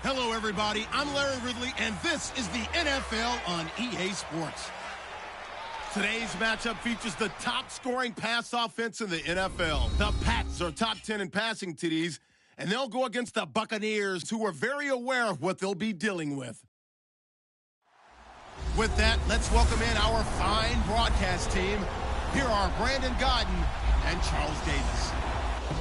Hello, everybody. I'm Larry Ridley, and this is the NFL on EA Sports. Today's matchup features the top-scoring pass offense in the NFL. The Pats are top 10 in passing TDs, and they'll go against the Buccaneers, who are very aware of what they'll be dealing with. With that, let's welcome in our fine broadcast team. Here are Brandon Godden and Charles Davis.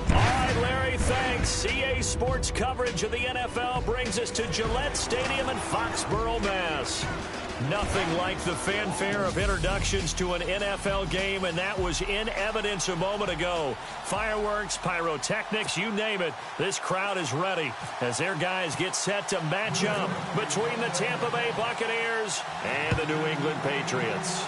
All right, Larry, thanks. EA Sports coverage of the NFL brings us to Gillette Stadium in Foxborough, Mass. Nothing like the fanfare of introductions to an NFL game, and that was in evidence a moment ago. Fireworks, pyrotechnics, you name it. This crowd is ready as their guys get set to match up between the Tampa Bay Buccaneers and the New England Patriots.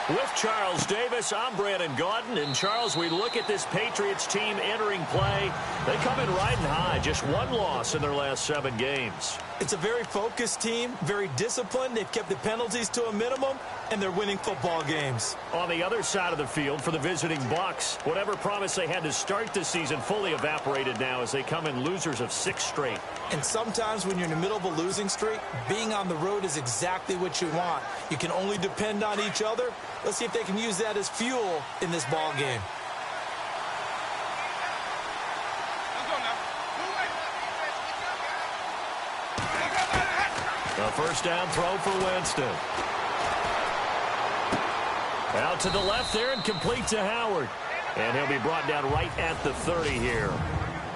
With Charles Davis, I'm Brandon Gaudin. And, Charles, we look at this Patriots team entering play. They come in riding high, just one loss in their last 7 games. It's a very focused team, very disciplined. They've kept the penalties to a minimum, and they're winning football games. On the other side of the field for the visiting Bucs, whatever promise they had to start the season fully evaporated now as they come in losers of 6 straight. And sometimes when you're in the middle of a losing streak, being on the road is exactly what you want. You can only depend on each other. Let's see if they can use that as fuel in this ball game. A first down throw for Winston. Out to the left there and complete to Howard. And he'll be brought down right at the 30 here.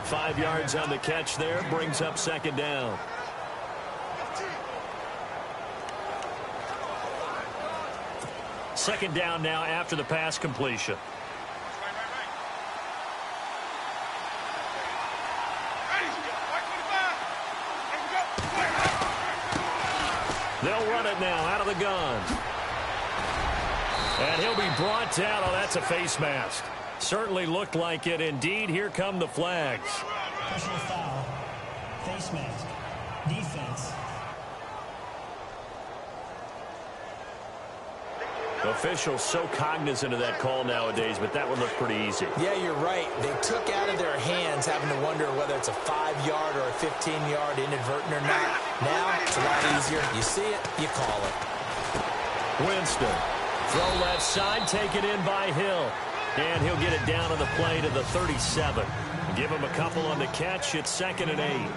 5 yards on the catch there, brings up second down. Second down now after the pass completion. They'll run it now out of the gun. And he'll be brought down. Oh, that's a face mask. Certainly looked like it. Indeed, here come the flags. Personal foul. Face mask. Defense. Officials so cognizant of that call nowadays, but that one looked pretty easy. Yeah, you're right. They took out of their hands having to wonder whether it's a 5-yard or a 15-yard inadvertent or not. Now, it's a lot easier. You see it, you call it. Winston. Throw left side, taken in by Hill. And he'll get it down on the play to the 37. Give him a couple on the catch. It's 2nd and 8.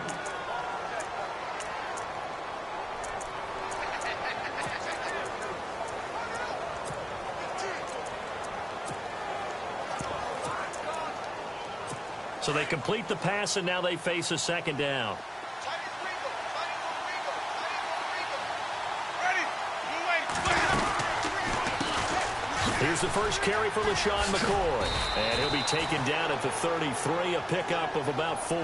So they complete the pass, and now they face a second down. Here's the first carry for LaShawn McCoy. And he'll be taken down at the 33, a pickup of about 4.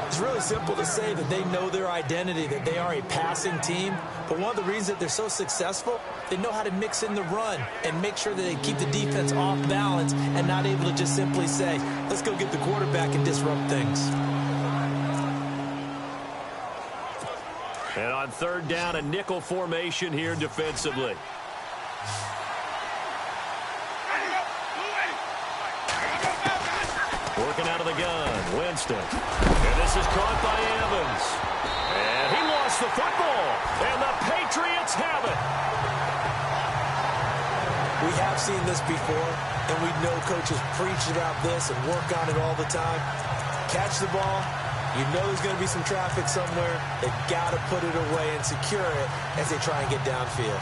It's really simple to say that they know their identity, that they are a passing team. But one of the reasons that they're so successful, they know how to mix in the run and make sure that they keep the defense off balance and not able to just simply say, let's go get the quarterback and disrupt things. And on 3rd down, a nickel formation here defensively. Working out of the gun, Winston. And this is caught by Evans. And he lost the football. And the Patriots have it. We have seen this before, and we know coaches preach about this and work on it all the time. Catch the ball. You know there's going to be some traffic somewhere. They've got to put it away and secure it as they try and get downfield.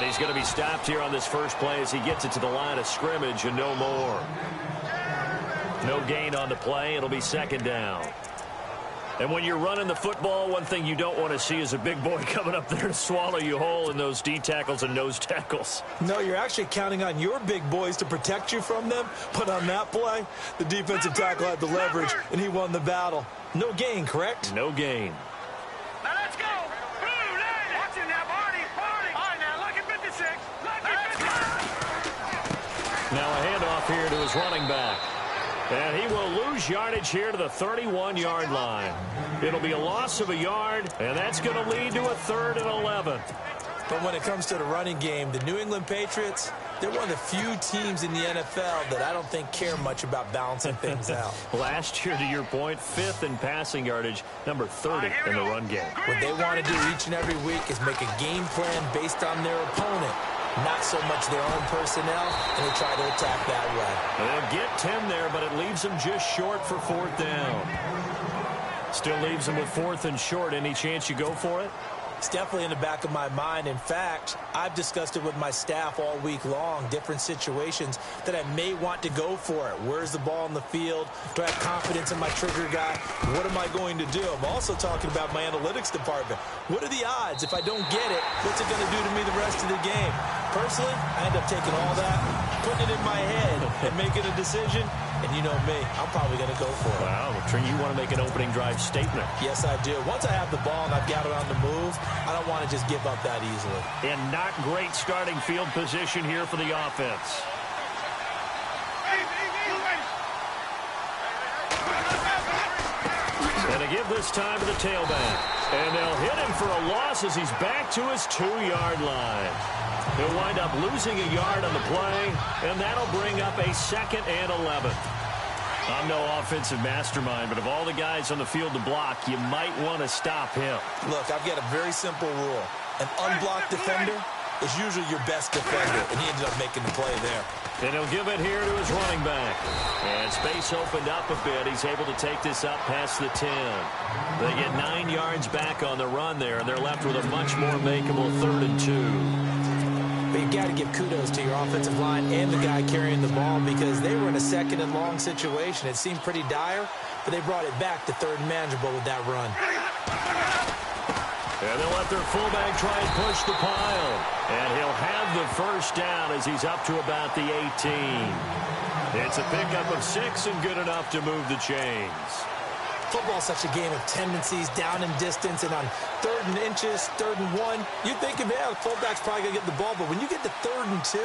He's going to be stopped here on this first play as he gets it to the line of scrimmage and no more. No gain on the play. It'll be 2nd down. And when you're running the football, one thing you don't want to see is a big boy coming up there to swallow you whole in those D tackles and nose tackles. No, you're actually counting on your big boys to protect you from them. But on that play, the defensive tackle had the leverage, and he won the battle. No gain, correct? No gain. Now let's go. Blue line. Watch it now, Barney. All right, now look at 56. Look at 56. Now a handoff here to his running back. And he will lose yardage here to the 31-yard line. It'll be a loss of a yard, and that's going to lead to a 3rd and 11. But when it comes to the running game, the New England Patriots, they're one of the few teams in the NFL that I don't think care much about balancing things out. Last year, to your point, 5th in passing yardage, number 30 in the run game. What they want to do each and every week is make a game plan based on their opponent, not so much their own personnel, and they try to attack that way. They'll get 10 there, but it leaves them just short for 4th down. Still leaves them with 4th and short. Any chance you go for it? It's definitely in the back of my mind. In fact, I've discussed it with my staff all week long, different situations that I may want to go for it. Where's the ball in the field? Do I have confidence in my trigger guy? What am I going to do? I'm also talking about my analytics department. What are the odds? If I don't get it, what's it going to do to me the rest of the game? Personally, I end up taking all that, putting it in my head, and making a decision. And you know me, I'm probably going to go for it. Wow, you want to make an opening drive statement. Yes, I do. Once I have the ball and I've got it on the move, I don't want to just give up that easily. And not great starting field position here for the offense. And a give this time to the tailback. And they'll hit him for a loss as he's back to his 2-yard line. He'll wind up losing a yard on the play, and that'll bring up a 2nd and 11. I'm no offensive mastermind, but of all the guys on the field to block, you might want to stop him. Look, I've got a very simple rule. An unblocked defender is usually your best defender, and he ended up making the play there. And he'll give it here to his running back. And space opened up a bit. He's able to take this up past the 10. They get 9 yards back on the run there, and they're left with a much more makeable 3rd and 2. But you got to give kudos to your offensive line and the guy carrying the ball because they were in a 2nd and long situation. It seemed pretty dire, but they brought it back to 3rd and manageable with that run. And they'll let their fullback try and push the pile. And he'll have the 1st down as he's up to about the 18. It's a pickup of 6 and good enough to move the chains. Football is such a game of tendencies, down in distance, and on 3rd and inches, 3rd and 1, you think, yeah, the fullback's probably going to get the ball, but when you get to 3rd and 2,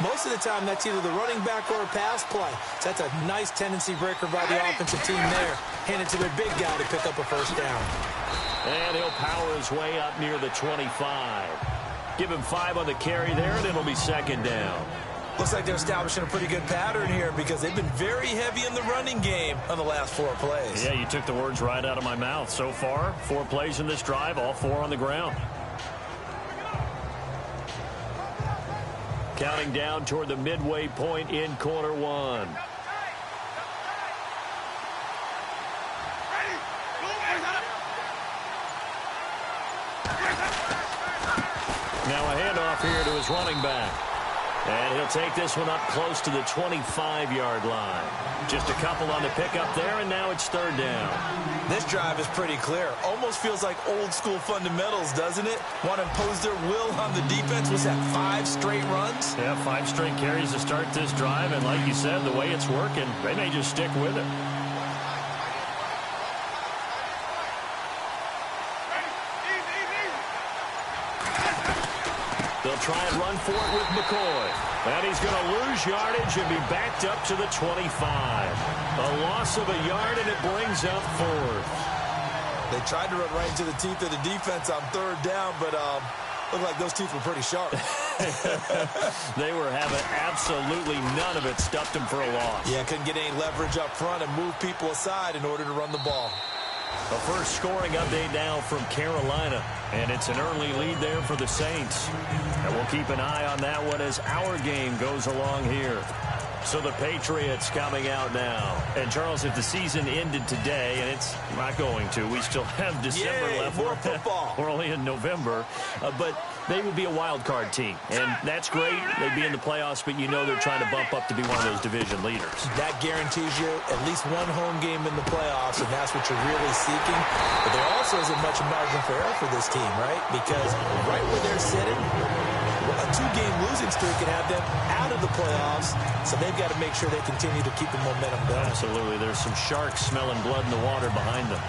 most of the time that's either the running back or a pass play. So that's a nice tendency breaker by the offensive team there. Hand it to their big guy to pick up a 1st down. And he'll power his way up near the 25. Give him 5 on the carry there, and it'll be 2nd down. Looks like they're establishing a pretty good pattern here because they've been very heavy in the running game on the last 4 plays. Yeah, you took the words right out of my mouth. So far, 4 plays in this drive, all 4 on the ground. Counting down toward the midway point in quarter 1. Now a handoff here to his running back. And he'll take this one up close to the 25-yard line. Just a couple on the pickup there, and now it's 3rd down. This drive is pretty clear. Almost feels like old-school fundamentals, doesn't it? Want to impose their will on the defense. Was that 5 straight runs? Yeah, 5 straight carries to start this drive, and like you said, the way it's working, they may just stick with it. They'll try and run for it with McCoy. And he's going to lose yardage and be backed up to the 25. A loss of a yard, and it brings up 4th. They tried to run right into the teeth of the defense on 3rd down, but looked like those teeth were pretty sharp. They were having absolutely none of it. Stuffed them for a loss. Yeah, couldn't get any leverage up front and move people aside in order to run the ball. A first scoring update now from Carolina, and it's an early lead there for the Saints. And we'll keep an eye on that one as our game goes along here. So the Patriots coming out now. And, Charles, if the season ended today, and it's not going to, we still have December left. More football. We're only in November. But they would be a wild card team. And that's great. They'd be in the playoffs, but you know they're trying to bump up to be one of those division leaders. That guarantees you at least one home game in the playoffs, and that's what you're really seeking. But there also isn't much margin for error for this team, right? Because right where they're sitting, a 2-game losing streak can have them out of the playoffs, so they've got to make sure they continue to keep the momentum going. Absolutely. There's some sharks smelling blood in the water behind them.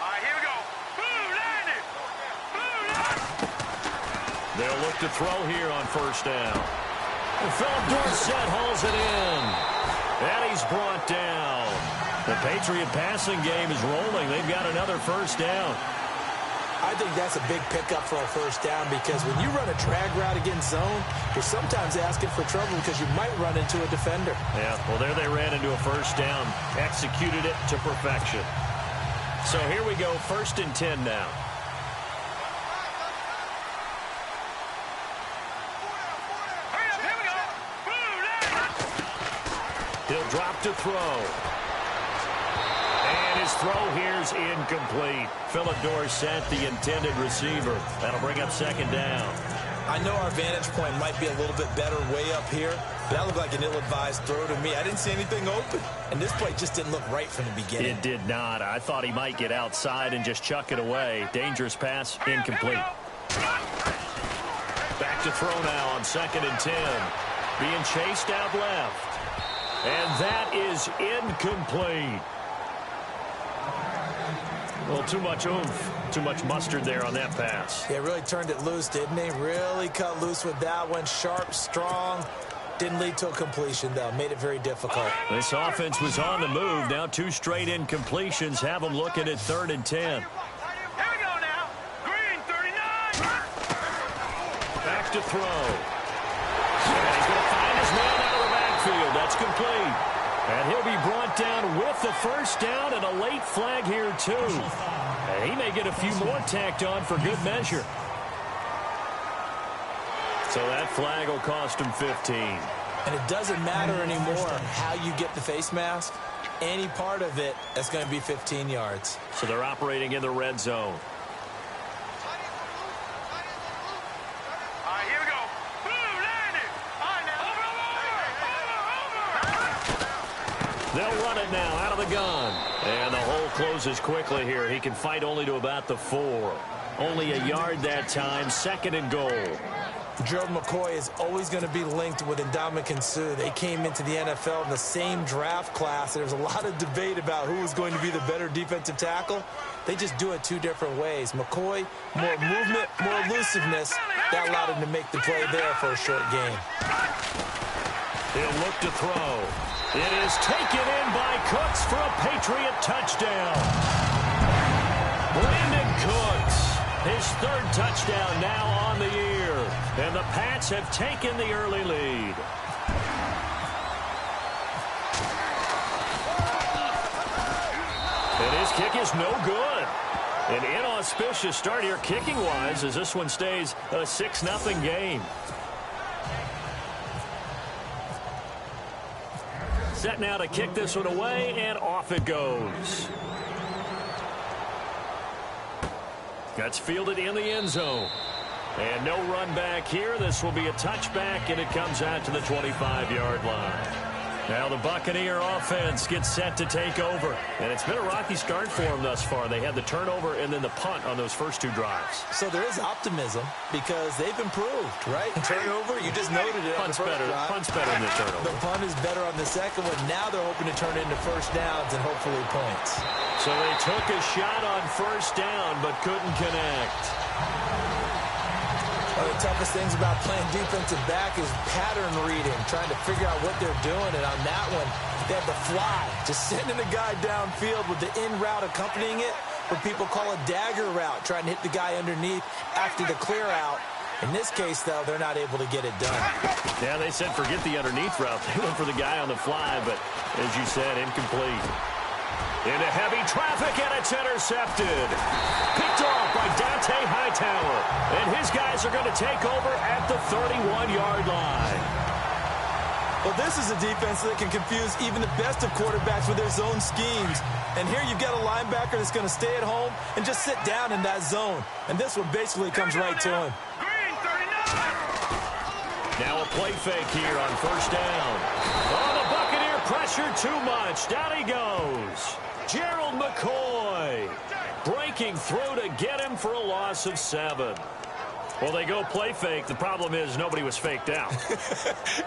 All right, here we go. Boom, look to throw here on first down. And Philip Dorsett hauls it in. And he's brought down. The Patriot passing game is rolling. They've got another first down. I think that's a big pickup for a first down because when you run a drag route against zone, you're sometimes asking for trouble because you might run into a defender. Yeah, well, there they ran into a first down. Executed it to perfection. So here we go, 1st and 10 now. He'll drop to throw. And his throw here's incomplete. Philip Dorsett, the intended receiver. That'll bring up 2nd down. I know our vantage point might be a little bit better way up here, but that looked like an ill-advised throw to me. I didn't see anything open, and this play just didn't look right from the beginning. It did not. I thought he might get outside and just chuck it away. Dangerous pass, incomplete. Back to throw now on 2nd and 10. Being chased out left. And that is incomplete. Well, too much oomph, too much mustard there on that pass. Yeah, really turned it loose, didn't he? Really cut loose with that one. Sharp, strong. Didn't lead to a completion, though. Made it very difficult. This offense was on the move. Now 2 straight incompletions have them looking at 3rd and 10. Here we go now. Green 39. Back to throw. And he's going to find his man out of the backfield. That's complete. And he'll be brought down with the first down and a late flag here, too. And he may get a few more tacked on for good measure. So that flag will cost him 15. And it doesn't matter anymore how you get the face mask. Any part of it, that's going to be 15 yards. So they're operating in the red zone. All right, here we go. Blue, landed. All right, now. Over. They'll run it now out of the gun. And the hole closes quickly here. He can fight only to about the 4. Only a yard that time. 2nd and goal. Gerald McCoy is always going to be linked with Ndamukong Suh. They came into the NFL in the same draft class. There's a lot of debate about who was going to be the better defensive tackle. They just do it 2 different ways. McCoy, more movement, more elusiveness. That allowed him to make the play there for a short game. He'll look to throw. It is taken in by Cooks for a Patriot touchdown. Brandon Cooks, his 3rd touchdown now on the year. And the Pats have taken the early lead. And his kick is no good. An inauspicious start here kicking-wise as this one stays a 6-0 game. Set now to kick this one away, and off it goes. That's fielded in the end zone. And no run back here. This will be a touchback, and it comes out to the 25-yard line. Now the Buccaneer offense gets set to take over. And it's been a rocky start for them thus far. They had the turnover and then the punt on those first 2 drives. So there is optimism because they've improved, right? Turnover, you just noted it. Punt's better. Punt's better than the turnover. The punt is better on the second one. Now they're hoping to turn it into first downs and hopefully points. So they took a shot on first down but couldn't connect. One of the toughest things about playing defensive back is pattern reading, trying to figure out what they're doing. And on that one, they had the fly, just sending a guy downfield with the in route accompanying it, what people call a dagger route, trying to hit the guy underneath after the clear out. In this case, though, they're not able to get it done. Yeah, they said forget the underneath route. They went for the guy on the fly, but as you said, incomplete. Into heavy traffic, and it's intercepted. Picked off by Dante Hightower. And his guys are going to take over at the 31-yard line. Well, this is a defense that can confuse even the best of quarterbacks with their zone schemes. And here you've got a linebacker that's going to stay at home and just sit down in that zone. And this one basically comes right to him. Now a play fake here on first down. Oh, the Buccaneer pressure too much. Down he goes. Gerald McCoy breaking through to get him for a loss of 7. Well, they go play fake. The problem is nobody was faked out.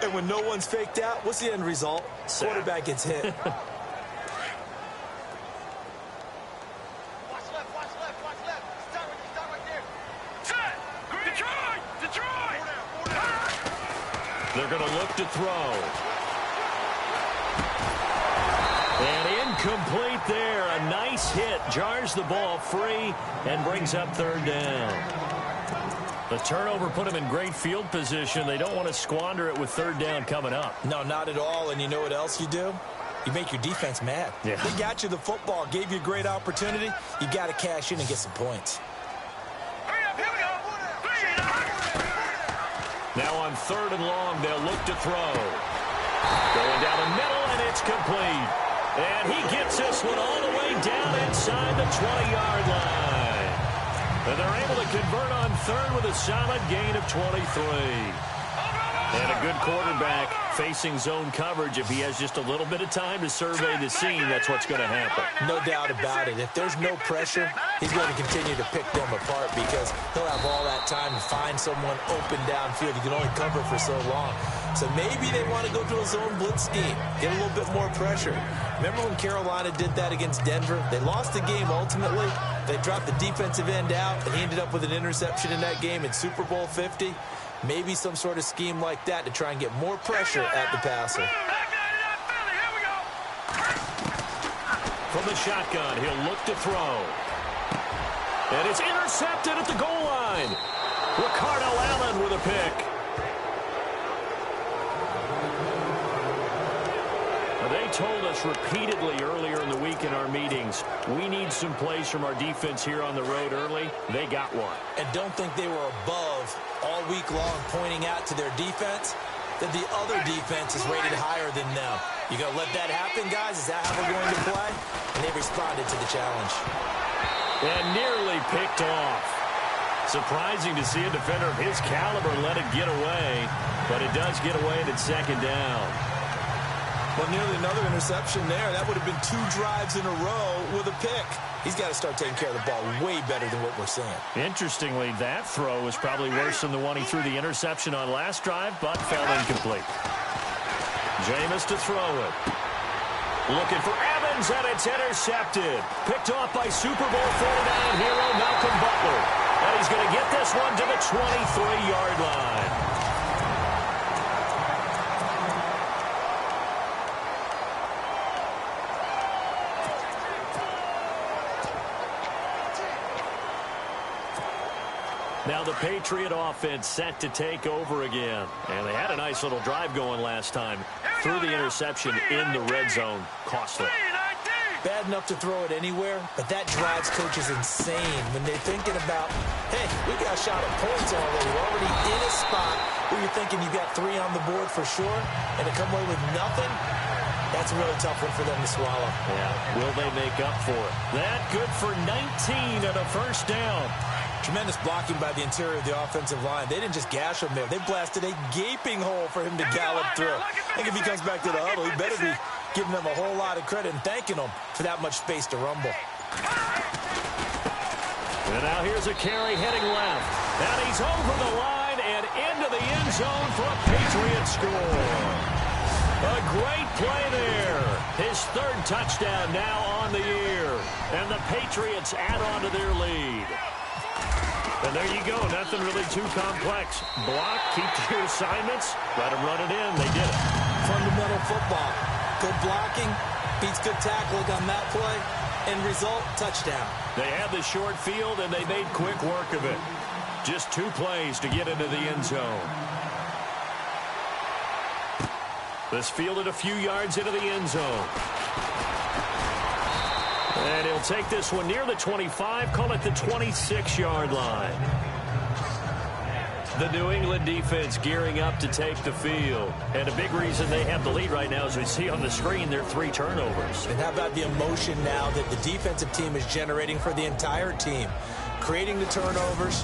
And when no one's faked out, what's the end result? Quarterback gets hit. Watch left. Stop right there. Set! Detroit! They're going to look to throw. And incomplete there. A nice hit. Jars the ball free and brings up third down. The turnover put them in great field position. They don't want to squander it with third down coming up. No, not at all. And you know what else you do? You make your defense mad. Yeah. They got you the football, gave you a great opportunity. You got to cash in and get some points. Now on third and long, they'll look to throw. Going down the middle, and it's complete. And he gets this one all the way down inside the 20-yard line. And they're able to convert on third with a solid gain of 23. And a good quarterback facing zone coverage. If he has just a little bit of time to survey the scene, that's what's going to happen. No doubt about it. If there's no pressure, he's going to continue to pick them apart because he'll have all that time to find someone open downfield. He can only cover for so long. So maybe they want to go to a zone blitz scheme, get a little bit more pressure. Remember when Carolina did that against Denver? They lost the game ultimately. They dropped the defensive end out, and he ended up with an interception in that game in Super Bowl 50. Maybe some sort of scheme like that to try and get more pressure at the passer. From the shotgun, he'll look to throw. And it's intercepted at the goal line. Ricardo Allen with a pick. They told us repeatedly earlier in the week in our meetings, we need some plays from our defense here on the road early. They got one. And don't think they were above all week long pointing out to their defense that the other defense is rated higher than them. You going to let that happen, guys? Is that how we're going to play? And they responded to the challenge. And nearly picked off. Surprising to see a defender of his caliber let it get away, but it does get away and it's second down. Well, nearly another interception there. That would have been 2 drives in a row with a pick. He's got to start taking care of the ball way better than what we're seeing. Interestingly, that throw was probably worse than the one he threw the interception on last drive, but fell incomplete. Jameis to throw it. Looking for Evans, and it's intercepted. Picked off by Super Bowl 49 hero Malcolm Butler. And he's going to get this one to the 23-yard line. Now the Patriot offense set to take over again. And they had a nice little drive going last time. Threw the interception in the red zone. Costly. Bad enough to throw it anywhere, but that drives coaches insane when they're thinking about, hey, we got a shot at points already. We're already in a spot where you're thinking you got 3 on the board for sure, and to come away with nothing, that's a really tough one for them to swallow. Yeah, will they make up for it? That good for 19 and a first down. Tremendous blocking by the interior of the offensive line. They didn't just gash him there. They blasted a gaping hole for him to gallop through. I think if he comes back to the huddle, he better be giving them a whole lot of credit and thanking them for that much space to rumble. And now here's a carry heading left. And he's over the line and into the end zone for a Patriot score. A great play there. His 3rd touchdown now on the year. And the Patriots add on to their lead. And there you go. Nothing really too complex. Block, keep to your assignments, let them run it in. They did it. Fundamental football. Good blocking, beats good tackling on that play, and result, touchdown. They had the short field, and they made quick work of it. Just 2 plays to get into the end zone. This fielded a few yards into the end zone. And he'll take this one near the 25, call it the 26-yard line. The New England defense gearing up to take the field. And a big reason they have the lead right now, as we see on the screen, their 3 turnovers. And how about the emotion now that the defensive team is generating for the entire team? Creating the turnovers,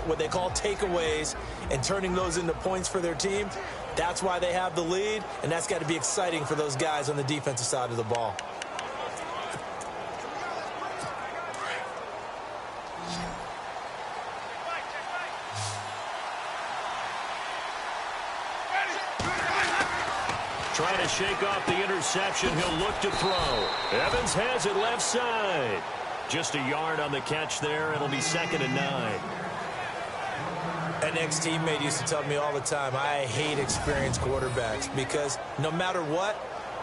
what they call takeaways, and turning those into points for their team. That's why they have the lead, and that's got to be exciting for those guys on the defensive side of the ball. Trying to shake off the interception. He'll look to throw. Evans has it left side. Just a yard on the catch there. It'll be 2nd and 9. An ex-teammate used to tell me all the time, I hate experienced quarterbacks because no matter what,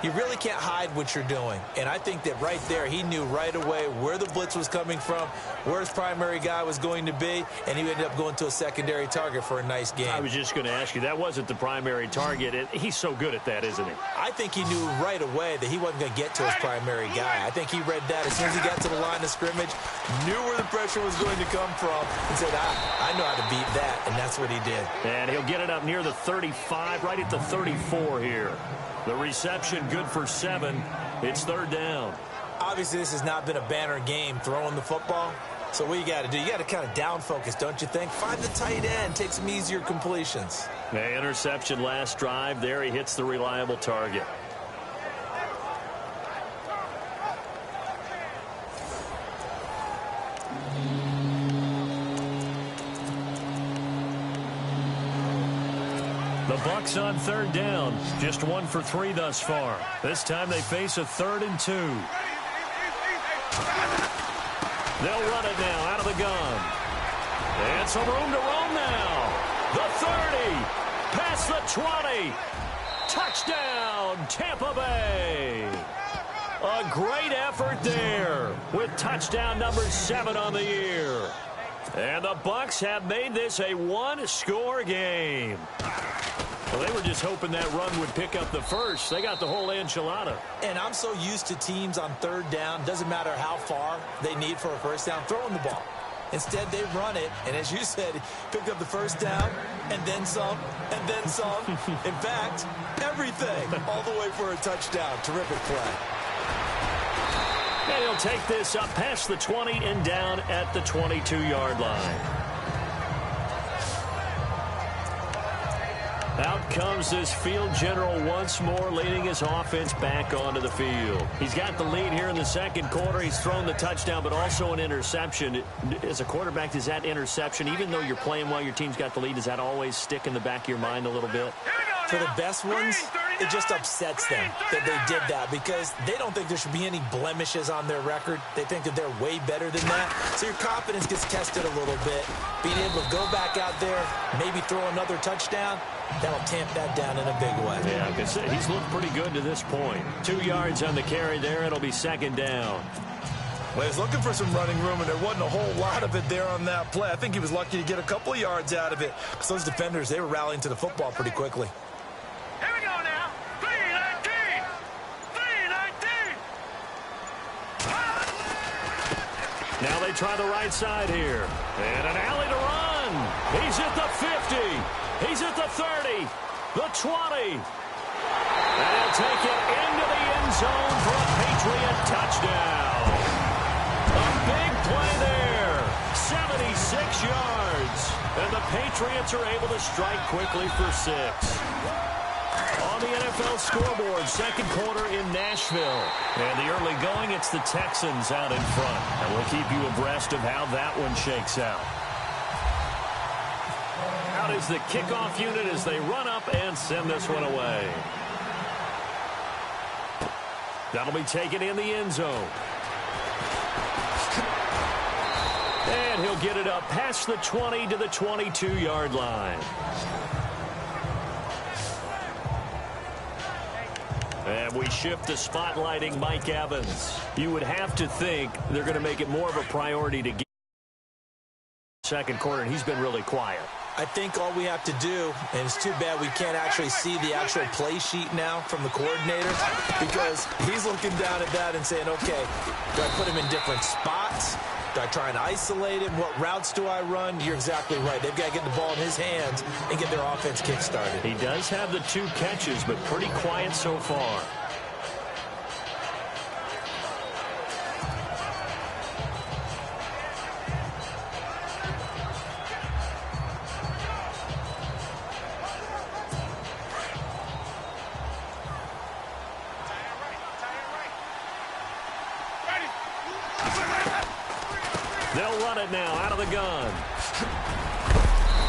you really can't hide what you're doing. And I think that right there, he knew right away where the blitz was coming from, where his primary guy was going to be, and he ended up going to a secondary target for a nice game. I was just going to ask you, that wasn't the primary target. He's so good at that, isn't he? I think he knew right away that he wasn't going to get to his primary guy. I think he read that as soon as he got to the line of scrimmage, knew where the pressure was going to come from, and said, I know how to beat that, and that's what he did. And he'll get it up near the 35, right at the 34 here. The reception good for 7. It's 3rd down. Obviously, this has not been a banner game throwing the football. So what you got to do, you got to kind of down focus, don't you think? Find the tight end, take some easier completions. The interception last drive. There he hits the reliable target. The Bucs on 3rd down. Just 1 for 3 thus far. This time they face a 3rd and 2. They'll run it now out of the gun. And some room to roam now. The 30. Past the 20. Touchdown, Tampa Bay. A great effort there with touchdown number 7 on the year. And the Bucs have made this a 1-score game. Well, they were just hoping that run would pick up the first. They got the whole enchilada. And I'm so used to teams on 3rd down, doesn't matter how far they need for a first down, throwing the ball. Instead, they run it, and as you said, picked up the first down, and then some, and then some. In fact, everything, all the way for a touchdown. Terrific play. And he'll take this up past the 20 and down at the 22-yard line. Out comes this field general once more, leading his offense back onto the field. He's got the lead here in the 2nd quarter. He's thrown the touchdown, but also an interception. As a quarterback, does that interception, even though you're playing while your team's got the lead, does that always stick in the back of your mind a little bit? For the best ones, it just upsets them that they did that because they don't think there should be any blemishes on their record. They think that they're way better than that. So your confidence gets tested a little bit. Being able to go back out there, maybe throw another touchdown, that'll tamp that down in a big way. Yeah, because he's looked pretty good to this point. 2 yards on the carry there. It'll be 2nd down. Well, he was looking for some running room, and there wasn't a whole lot of it there on that play. I think he was lucky to get a couple of yards out of it because those defenders, they were rallying to the football pretty quickly. Here we go now. 3-19. 3-19. Now they try the right side here. And an alley to run. He's at the 50. He's at the 30. The 20. And he'll take it into the end zone for a Patriot touchdown. A big play there. 76 yards. And the Patriots are able to strike quickly for 6. On the NFL scoreboard, 2nd quarter in Nashville. And the early going, it's the Texans out in front. And we'll keep you abreast of how that one shakes out. Out is the kickoff unit as they run up and send this one away. That'll be taken in the end zone. And he'll get it up past the 20 to the 22-yard line. And we shift to spotlighting Mike Evans. You would have to think they're going to make it more of a priority to get 2nd quarter, and he's been really quiet. I think all we have to do, and it's too bad we can't actually see the actual play sheet now from the coordinator, because he's looking down at that and saying, okay, do I put him in different spots? Do I try and isolate him? What routes do I run? You're exactly right. They've got to get the ball in his hands and get their offense kick-started. He does have the 2 catches, but pretty quiet so far. They'll run it now out of the gun.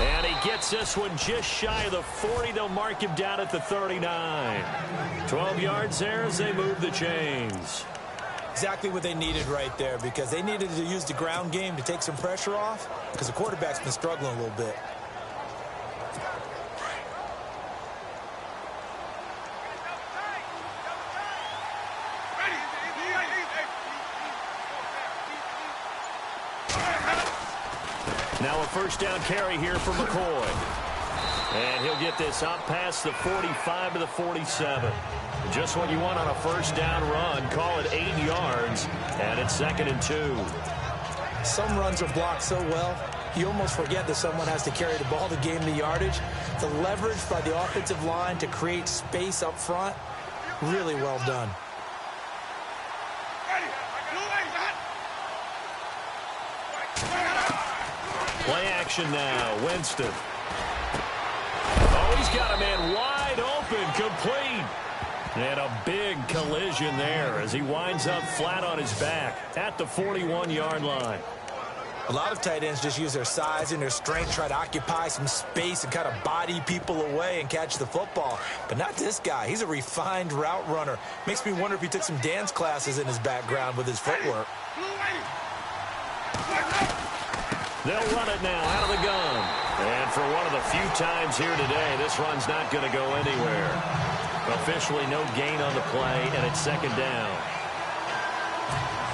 And he gets this one just shy of the 40. They'll mark him down at the 39. 12 yards there as they move the chains. Exactly what they needed right there, because they needed to use the ground game to take some pressure off, because the quarterback's been struggling a little bit. Now a first down carry here for McCoy. And he'll get this up past the 45 to the 47. Just what you want on a first down run. Call it 8 yards. And it's 2nd and 2. Some runs are blocked so well, you almost forget that someone has to carry the ball to gain the yardage. The leverage by the offensive line to create space up front, really well done. Play action now. Winston. Oh, he's got a man wide open, complete. And a big collision there as he winds up flat on his back at the 41-yard line. A lot of tight ends just use their size and their strength, try to occupy some space and kind of body people away and catch the football. But not this guy. He's a refined route runner. Makes me wonder if he took some dance classes in his background with his footwork. They'll run it now out of the gun. And for one of the few times here today, this run's not going to go anywhere. Officially no gain on the play, and it's 2nd down.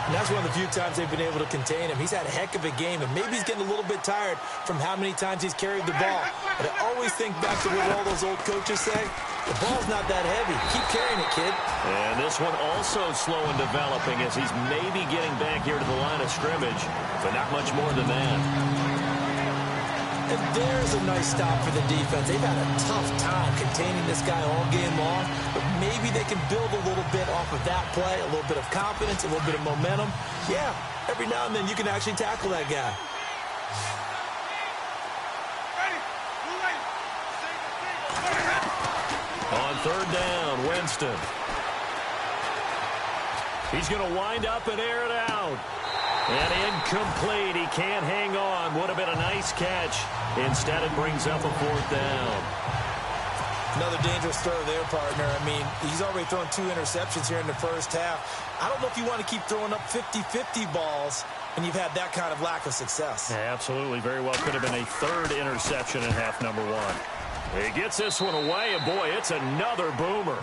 And that's one of the few times they've been able to contain him. He's had a heck of a game, and maybe he's getting a little bit tired from how many times he's carried the ball. But I always think back to what all those old coaches say. The ball's not that heavy. Keep carrying it, kid. And this one also slow in developing as he's maybe getting back here to the line of scrimmage, but not much more than that. And there's a nice stop for the defense. They've had a tough time containing this guy all game long, but maybe they can build a little bit off of that play, a little bit of confidence, a little bit of momentum. Yeah, every now and then you can actually tackle that guy. On 3rd down, Winston. He's going to wind up and air it out. And incomplete. He can't hang on. Would have been a nice catch. Instead, it brings up a 4th down. Another dangerous throw there, partner. I mean, he's already thrown 2 interceptions here in the first half. I don't know if you want to keep throwing up 50-50 balls when you've had that kind of lack of success. Yeah, absolutely. Very well could have been a 3rd interception in half number 1. He gets this one away, and boy, it's another boomer.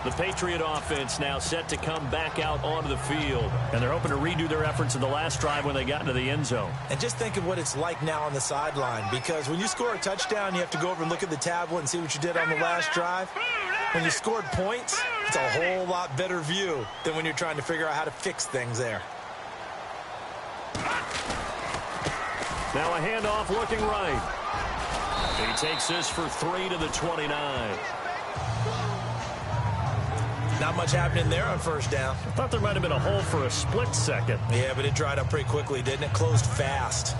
The Patriot offense now set to come back out onto the field. And they're hoping to redo their efforts in the last drive when they got into the end zone. And just think of what it's like now on the sideline. Because when you score a touchdown, you have to go over and look at the tablet and see what you did on the last drive. When you scored points, it's a whole lot better view than when you're trying to figure out how to fix things there. Now a handoff looking right. He takes this for 3 to the 29. Not much happening there on first down. I thought there might have been a hole for a split second. Yeah, but it dried up pretty quickly, didn't it? Closed fast.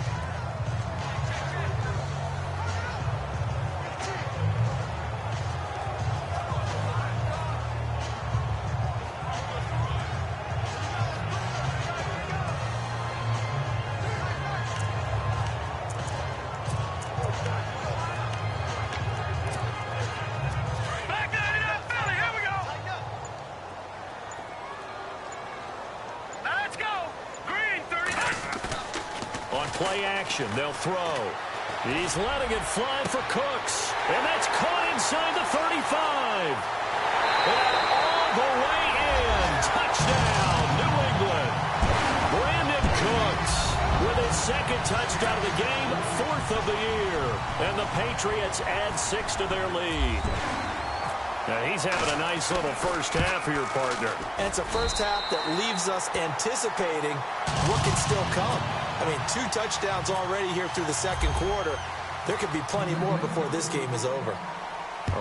Play action. They'll throw. He's letting it fly for Cooks. And that's caught inside the 35. And all the way in. Touchdown, New England. Brandon Cooks with his 2nd touchdown of the game, 4th of the year. And the Patriots add 6 to their lead. Now he's having a nice little first half for your partner. And it's a first half that leaves us anticipating what can still come. I mean, 2 touchdowns already here through the 2nd quarter. There could be plenty more before this game is over.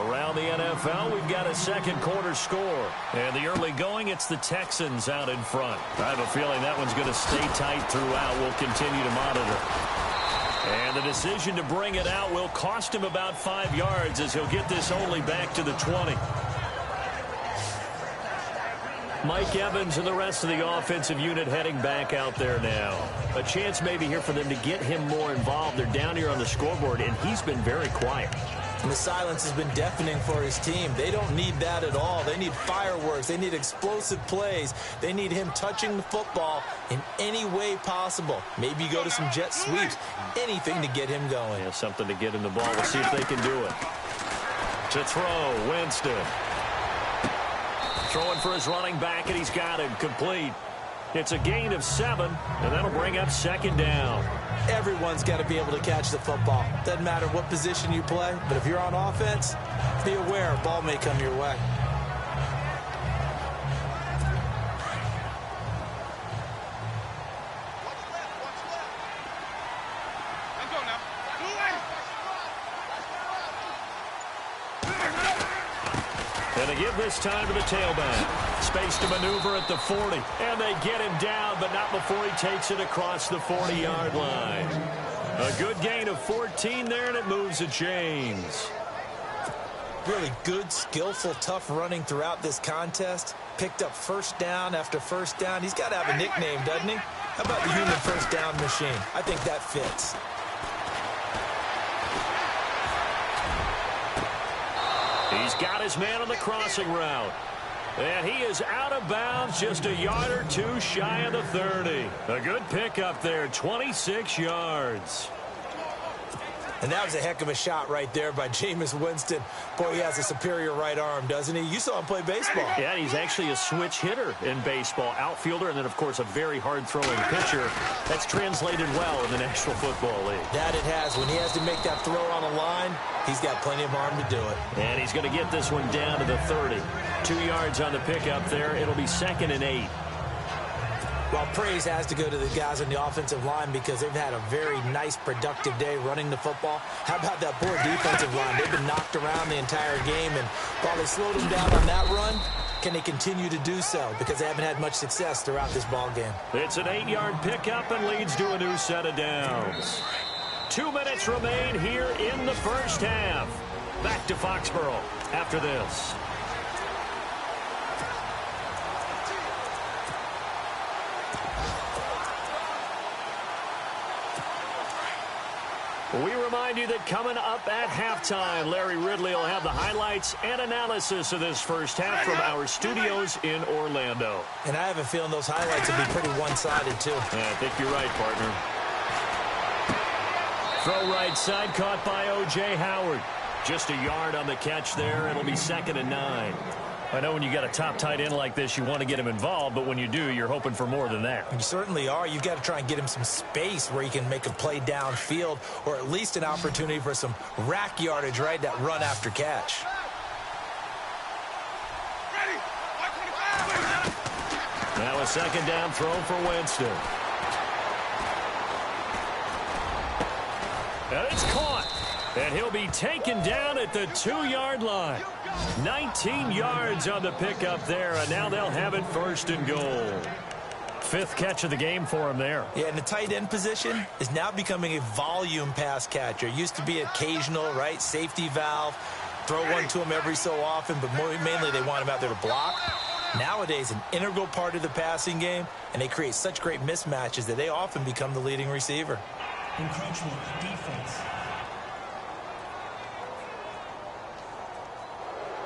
Around the NFL, we've got a 2nd quarter score. And the early going, it's the Texans out in front. I have a feeling that one's going to stay tight throughout. We'll continue to monitor. And the decision to bring it out will cost him about 5 yards as he'll get this only back to the 20. Mike Evans and the rest of the offensive unit heading back out there now. A chance maybe here for them to get him more involved. They're down here on the scoreboard, and he's been very quiet. And the silence has been deafening for his team. They don't need that at all. They need fireworks. They need explosive plays. They need him touching the football in any way possible. Maybe go to some jet sweeps. Anything to get him going. Yeah, something to get him the ball. We'll see if they can do it. To throw, Winston. Throwing for his running back, and he's got him complete. It's a gain of 7, and that'll bring up second down. Everyone's got to be able to catch the football. Doesn't matter what position you play, but if you're on offense, be aware a ball may come your way. And they give this time to the tailback. Space to maneuver at the 40. And they get him down, but not before he takes it across the 40-yard line. A good gain of 14 there, and it moves the chains. Really good, skillful, tough running throughout this contest. Picked up first down after first down. He's got to have a nickname, doesn't he? How about the human first down machine? I think that fits. He's got his man on the crossing route. And he is out of bounds, just a yard or two shy of the 30. A good pickup there, 26 yards. And that was a heck of a shot right there by Jameis Winston. Boy, he has a superior right arm, doesn't he? You saw him play baseball. Yeah, he's actually a switch hitter in baseball. Outfielder, and then, of course, a very hard-throwing pitcher. That's translated well in the National Football League. That it has. When he has to make that throw on a line, he's got plenty of arm to do it. And he's going to get this one down to the 30. 2 yards on the pickup there. It'll be 2nd and 8. Well, praise has to go to the guys on the offensive line because they've had a very nice, productive day running the football. How about that poor defensive line? They've been knocked around the entire game, and while they slowed them down on that run, can they continue to do so? Because they haven't had much success throughout this ball game. It's an 8-yard pickup and leads to a new set of downs. 2 minutes remain here in the first half. Back to Foxborough after this. We remind you that coming up at halftime, Larry Ridley will have the highlights and analysis of this first half from our studios in Orlando. And I have a feeling those highlights will be pretty one-sided, too. Yeah, I think you're right, partner. Throw right side, caught by O.J. Howard. Just a yard on the catch there. It'll be 2nd and 9. I know when you got a top tight end like this, you want to get him involved, but when you do, you're hoping for more than that. You certainly are. You've got to try and get him some space where he can make a play downfield, or at least an opportunity for some rack yardage, right? That run after catch. Now a 2nd down throw for Winston. And it's caught. And he'll be taken down at the 2-yard line. 19 yards on the pickup there, and now they'll have it 1st and goal. 5th catch of the game for him there. Yeah, and the tight end position is now becoming a volume pass catcher. Used to be occasional, right? Safety valve. Throw one to him every so often, but mainly they want him out there to block. Nowadays, an integral part of the passing game, and they create such great mismatches that they often become the leading receiver. Encroachment defense.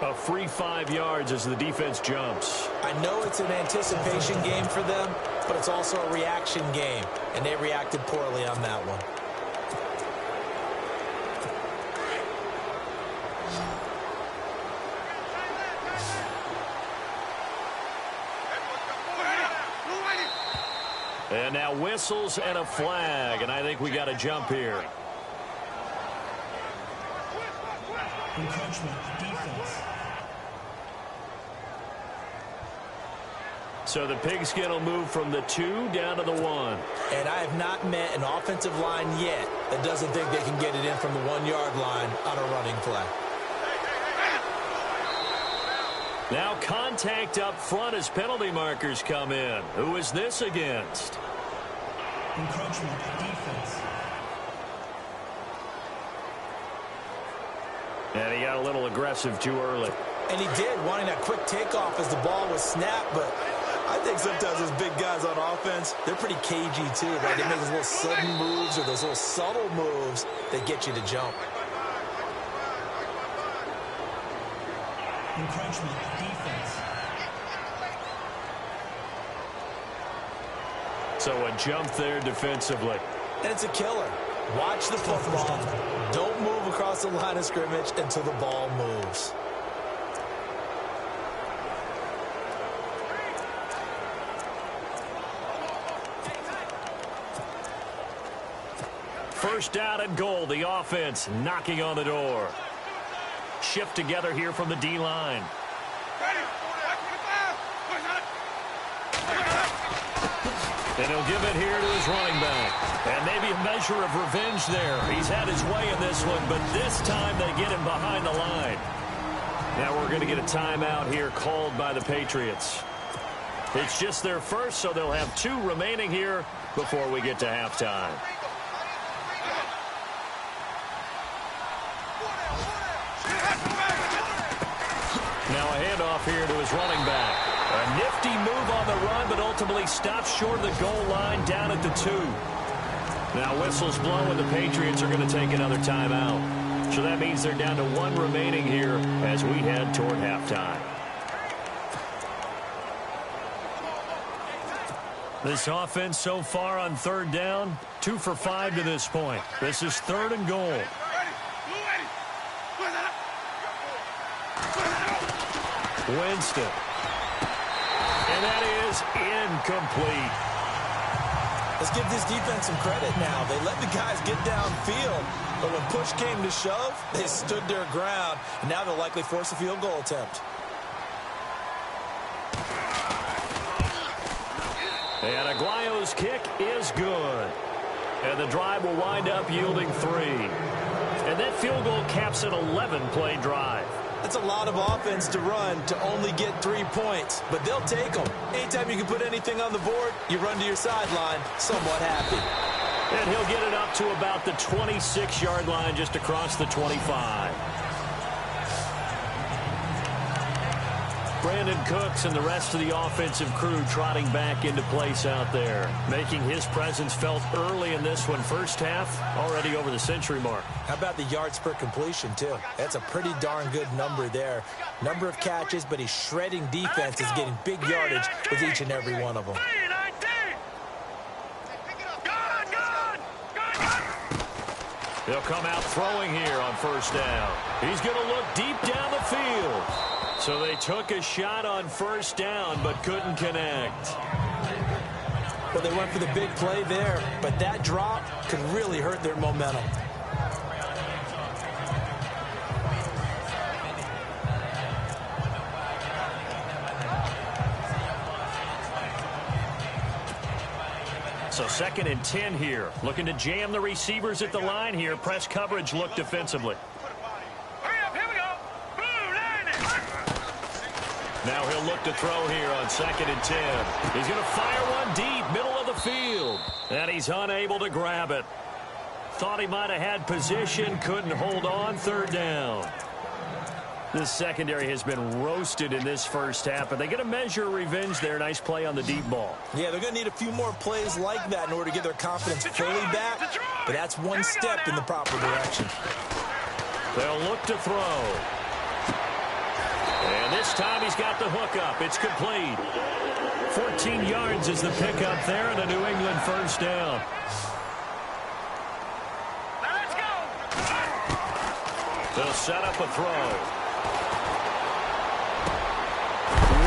A free 5 yards as the defense jumps. I know it's an anticipation game for them, but it's also a reaction game, and they reacted poorly on that one. And now whistles and a flag, and I think we got a jump here. Encroachment defense. So the pigskin will move from the 2 down to the 1. And I have not met an offensive line yet that doesn't think they can get it in from the 1-yard line on a running play. Now contact up front as penalty markers come in. Who is this against? Encroachment defense. And he got a little aggressive too early. And he did, wanting that quick takeoff as the ball was snapped, but I think sometimes those big guys on offense, they're pretty cagey too, right? They make those little sudden moves or those little subtle moves that get you to jump. Encroachment defense. So a jump there defensively. And it's a killer. Watch the football. Don't move across the line of scrimmage until the ball moves. first down and goal. The offense knocking on the door. Shift together here from the D-line. And he'll give it here to his running back. And maybe a measure of revenge there. He's had his way in this one, but this time they get him behind the line. Now we're going to get a timeout here called by the Patriots. It's just their first, so they'll have 2 remaining here before we get to halftime. Now a handoff here to his running back. A nifty move on the run, but ultimately stops short of the goal line down at the 2. Now whistles blow, and the Patriots are going to take another timeout. So that means they're down to 1 remaining here as we head toward halftime. This offense so far on 3rd down, 2 for 5 to this point. This is 3rd and goal. Winston. And that is incomplete. Let's give this defense some credit now. They let the guys get downfield, but when push came to shove, they stood their ground, and now they'll likely force a field goal attempt. And Aguayo's kick is good. And the drive will wind up yielding 3. And that field goal caps an 11-play drive. That's a lot of offense to run to only get 3 points, but they'll take them. Anytime you can put anything on the board, you run to your sideline somewhat happy. And he'll get it up to about the 26-yard line, just across the 25. Brandon Cooks and the rest of the offensive crew trotting back into place out there, making his presence felt early in this one. First half, already over the century mark. How about the yards per completion, too? That's a pretty darn good number there. Number of catches, but he's shredding defense, is getting big yardage with each and every one of them. He'll come out throwing here on first down. He's going to look deep down the field. So they took a shot on first down, but couldn't connect. Well, they went for the big play there, but that drop could really hurt their momentum. So 2nd and 10 here. Looking to jam the receivers at the line here. Press coverage look defensively. Now he'll look to throw here on 2nd and 10. He's going to fire one deep, middle of the field. And he's unable to grab it. Thought he might have had position, couldn't hold on. 3rd down. This secondary has been roasted in this first half, but they get a measure of revenge there. Nice play on the deep ball. Yeah, they're going to need a few more plays like that in order to get their confidence fully back, but that's one step in the proper direction. They'll look to throw. And this time he's got the hook up. It's complete. 14 yards is the pickup there, and a New England first down. Let's go. They'll set up a throw.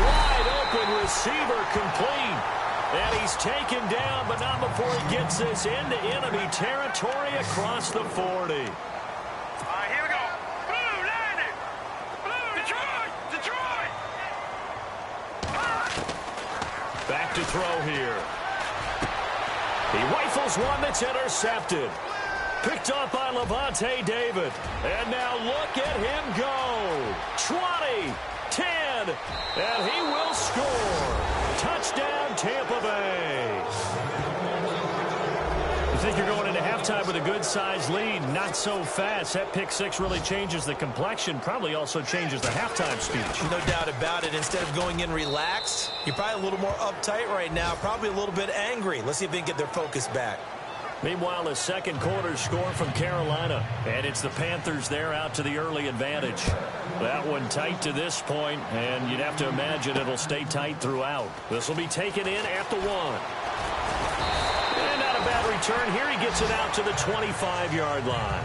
Wide open receiver complete. And he's taken down, but not before he gets this into enemy territory across the 40. All right, here we go. Blue, landing. Blue, Detroit. Detroit. Back to throw here. He rifles one that's intercepted. Picked off by Levante David. And now look at him go. 20, 10, and he will score. Touchdown, Tampa Bay. You think you're going into halftime with a good-sized lead? Not so fast. That pick six really changes the complexion, probably also changes the halftime speech. No doubt about it. Instead of going in relaxed, you're probably a little more uptight right now, probably a little bit angry. Let's see if they can get their focus back. Meanwhile, the second quarter score from Carolina, and it's the Panthers there out to the early advantage. That one tight to this point, and you'd have to imagine it'll stay tight throughout. This will be taken in at the 1. And not a bad return here. He gets it out to the 25-yard line.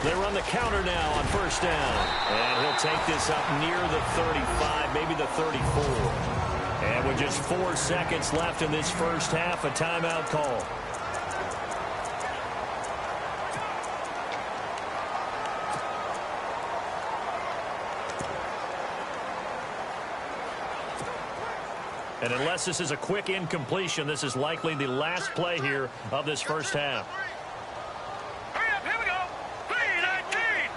They run the counter now on first down. And he'll take this up near the 35, maybe the 34. And with just 4 seconds left in this first half, a timeout call. And unless this is a quick incompletion, this is likely the last play here of this first half. Hurry up, here we go. 3-19.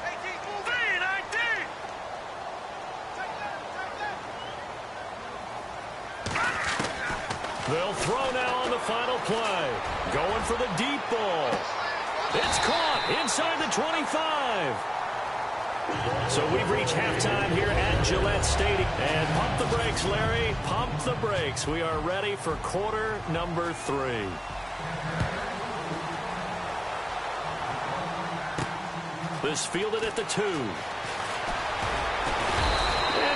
3-19. They'll throw now on the final play. Going for the deep ball. It's caught inside the 25. So we've reached halftime here at Gillette Stadium. And pump the brakes, Larry. Pump the brakes. We are ready for quarter number 3. This fielded at the 2. And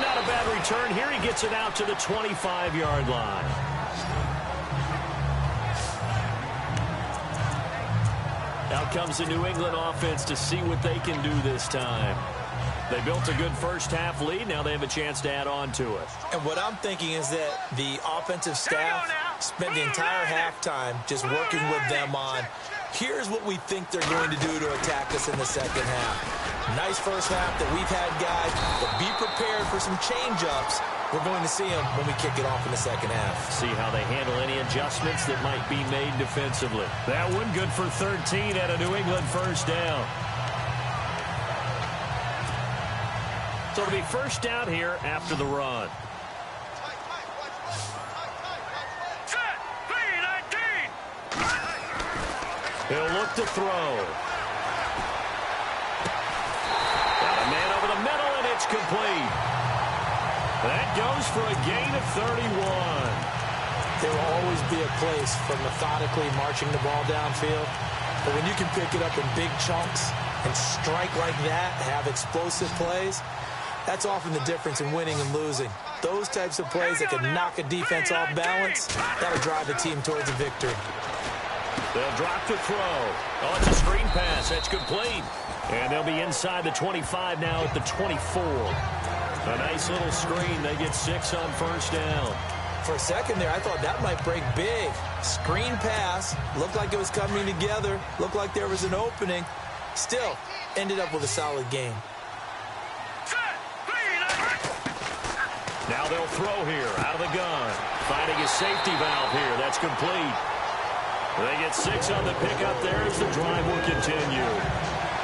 not a bad return here. He gets it out to the 25-yard line. Out comes the New England offense to see what they can do this time. They built a good first half lead. Now they have a chance to add on to it. And what I'm thinking is that the offensive staff spent the entire halftime just working with them on, here's what we think they're going to do to attack us in the second half. Nice first half that we've had, guys, but be prepared for some change-ups. We're going to see them when we kick it off in the second half. See how they handle any adjustments that might be made defensively. That one good for 13 at a New England first down. So it'll be first down here after the run. Set. 3-19. He'll look to throw. Got a man over the middle, and it's complete. That goes for a gain of 31. There will always be a place for methodically marching the ball downfield. But when you can pick it up in big chunks and strike like that, have explosive plays, that's often the difference in winning and losing. Those types of plays that can knock a defense off balance, that'll drive the team towards a victory. They'll drop to throw. Oh, it's a screen pass. That's complete. And they'll be inside the 25 now at the 24. A nice little screen. They get 6 on first down. For a second there, I thought that might break big. Screen pass. Looked like it was coming together. Looked like there was an opening. Still, ended up with a solid game. Now they'll throw here out of the gun. Finding a safety valve here. That's complete. They get 6 on the pickup there as the drive will continue.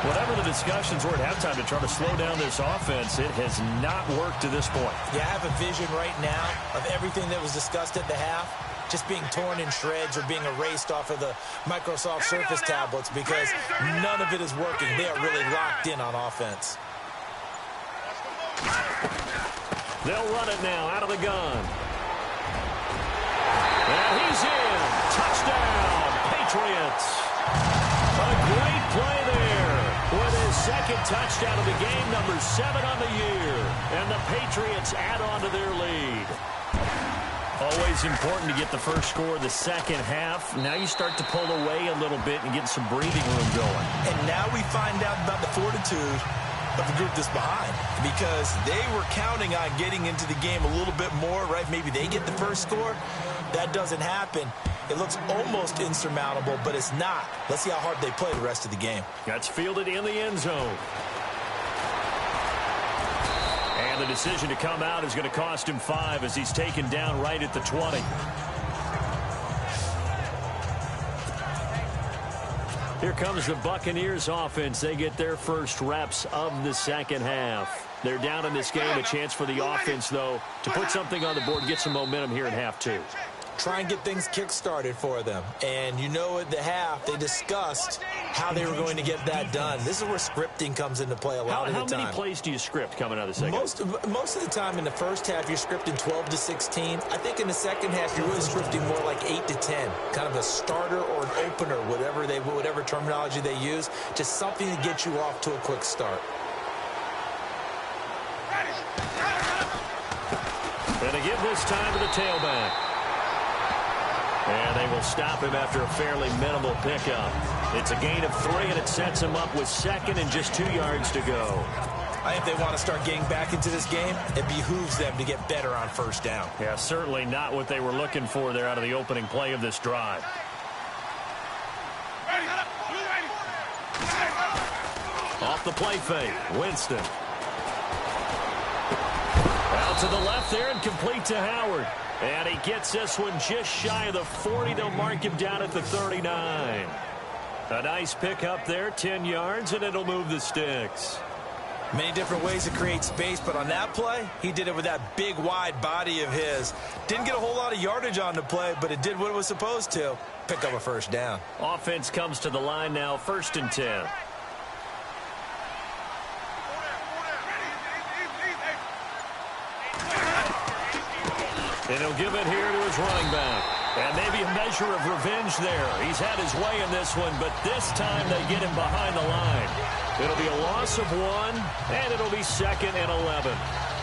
Whatever the discussions were at halftime to try to slow down this offense, it has not worked to this point. Yeah, I have a vision right now of everything that was discussed at the half just being torn in shreds or being erased off of the Microsoft Surface tablets because none of it is working. They are really locked in on offense. They'll run it now out of the gun. And he's in. Touchdown, Patriots. A great play there with his second touchdown of the game, number 7 on the year. And the Patriots add on to their lead. Always important to get the first score of the second half. Now you start to pull away a little bit and get some breathing room going. And now we find out about the fortitude of the group that's behind, because they were counting on getting into the game a little bit more, right? Maybe they get the first score. That doesn't happen. It looks almost insurmountable, but it's not. Let's see how hard they play the rest of the game. That's fielded in the end zone. And the decision to come out is going to cost him 5 as he's taken down right at the 20. Here comes the Buccaneers offense. They get their first reps of the second half. They're down in this game. A chance for the offense, though, to put something on the board and get some momentum here in half 2. Try and get things kick-started for them. And you know at the half, they discussed how they were going to get that done. This is where scripting comes into play a lot of the time. How many plays do you script coming out of the second? Most of the time in the first half, you're scripting 12 to 16. I think in the second half, you're really scripting more like 8 to 10. Kind of a starter or an opener, whatever terminology they use. Just something to get you off to a quick start. And they give this time to the tailback. And they will stop him after a fairly minimal pickup. It's a gain of 3, and it sets them up with 2nd and just 2 yards to go. I think they want to start getting back into this game. It behooves them to get better on first down. Yeah, certainly not what they were looking for there out of the opening play of this drive. Off the play fake, Winston. Out to the left there and complete to Howard. And he gets this one just shy of the 40. They'll mark him down at the 39. A nice pick up there, 10 yards, and it'll move the sticks. Many different ways to create space, but on that play, he did it with that big, wide body of his. Didn't get a whole lot of yardage on the play, but it did what it was supposed to. Pick up a first down. Offense comes to the line now, 1st and 10. And he'll give it here to his running back. And maybe a measure of revenge there. He's had his way in this one, but this time they get him behind the line. It'll be a loss of 1, and it'll be 2nd and 11.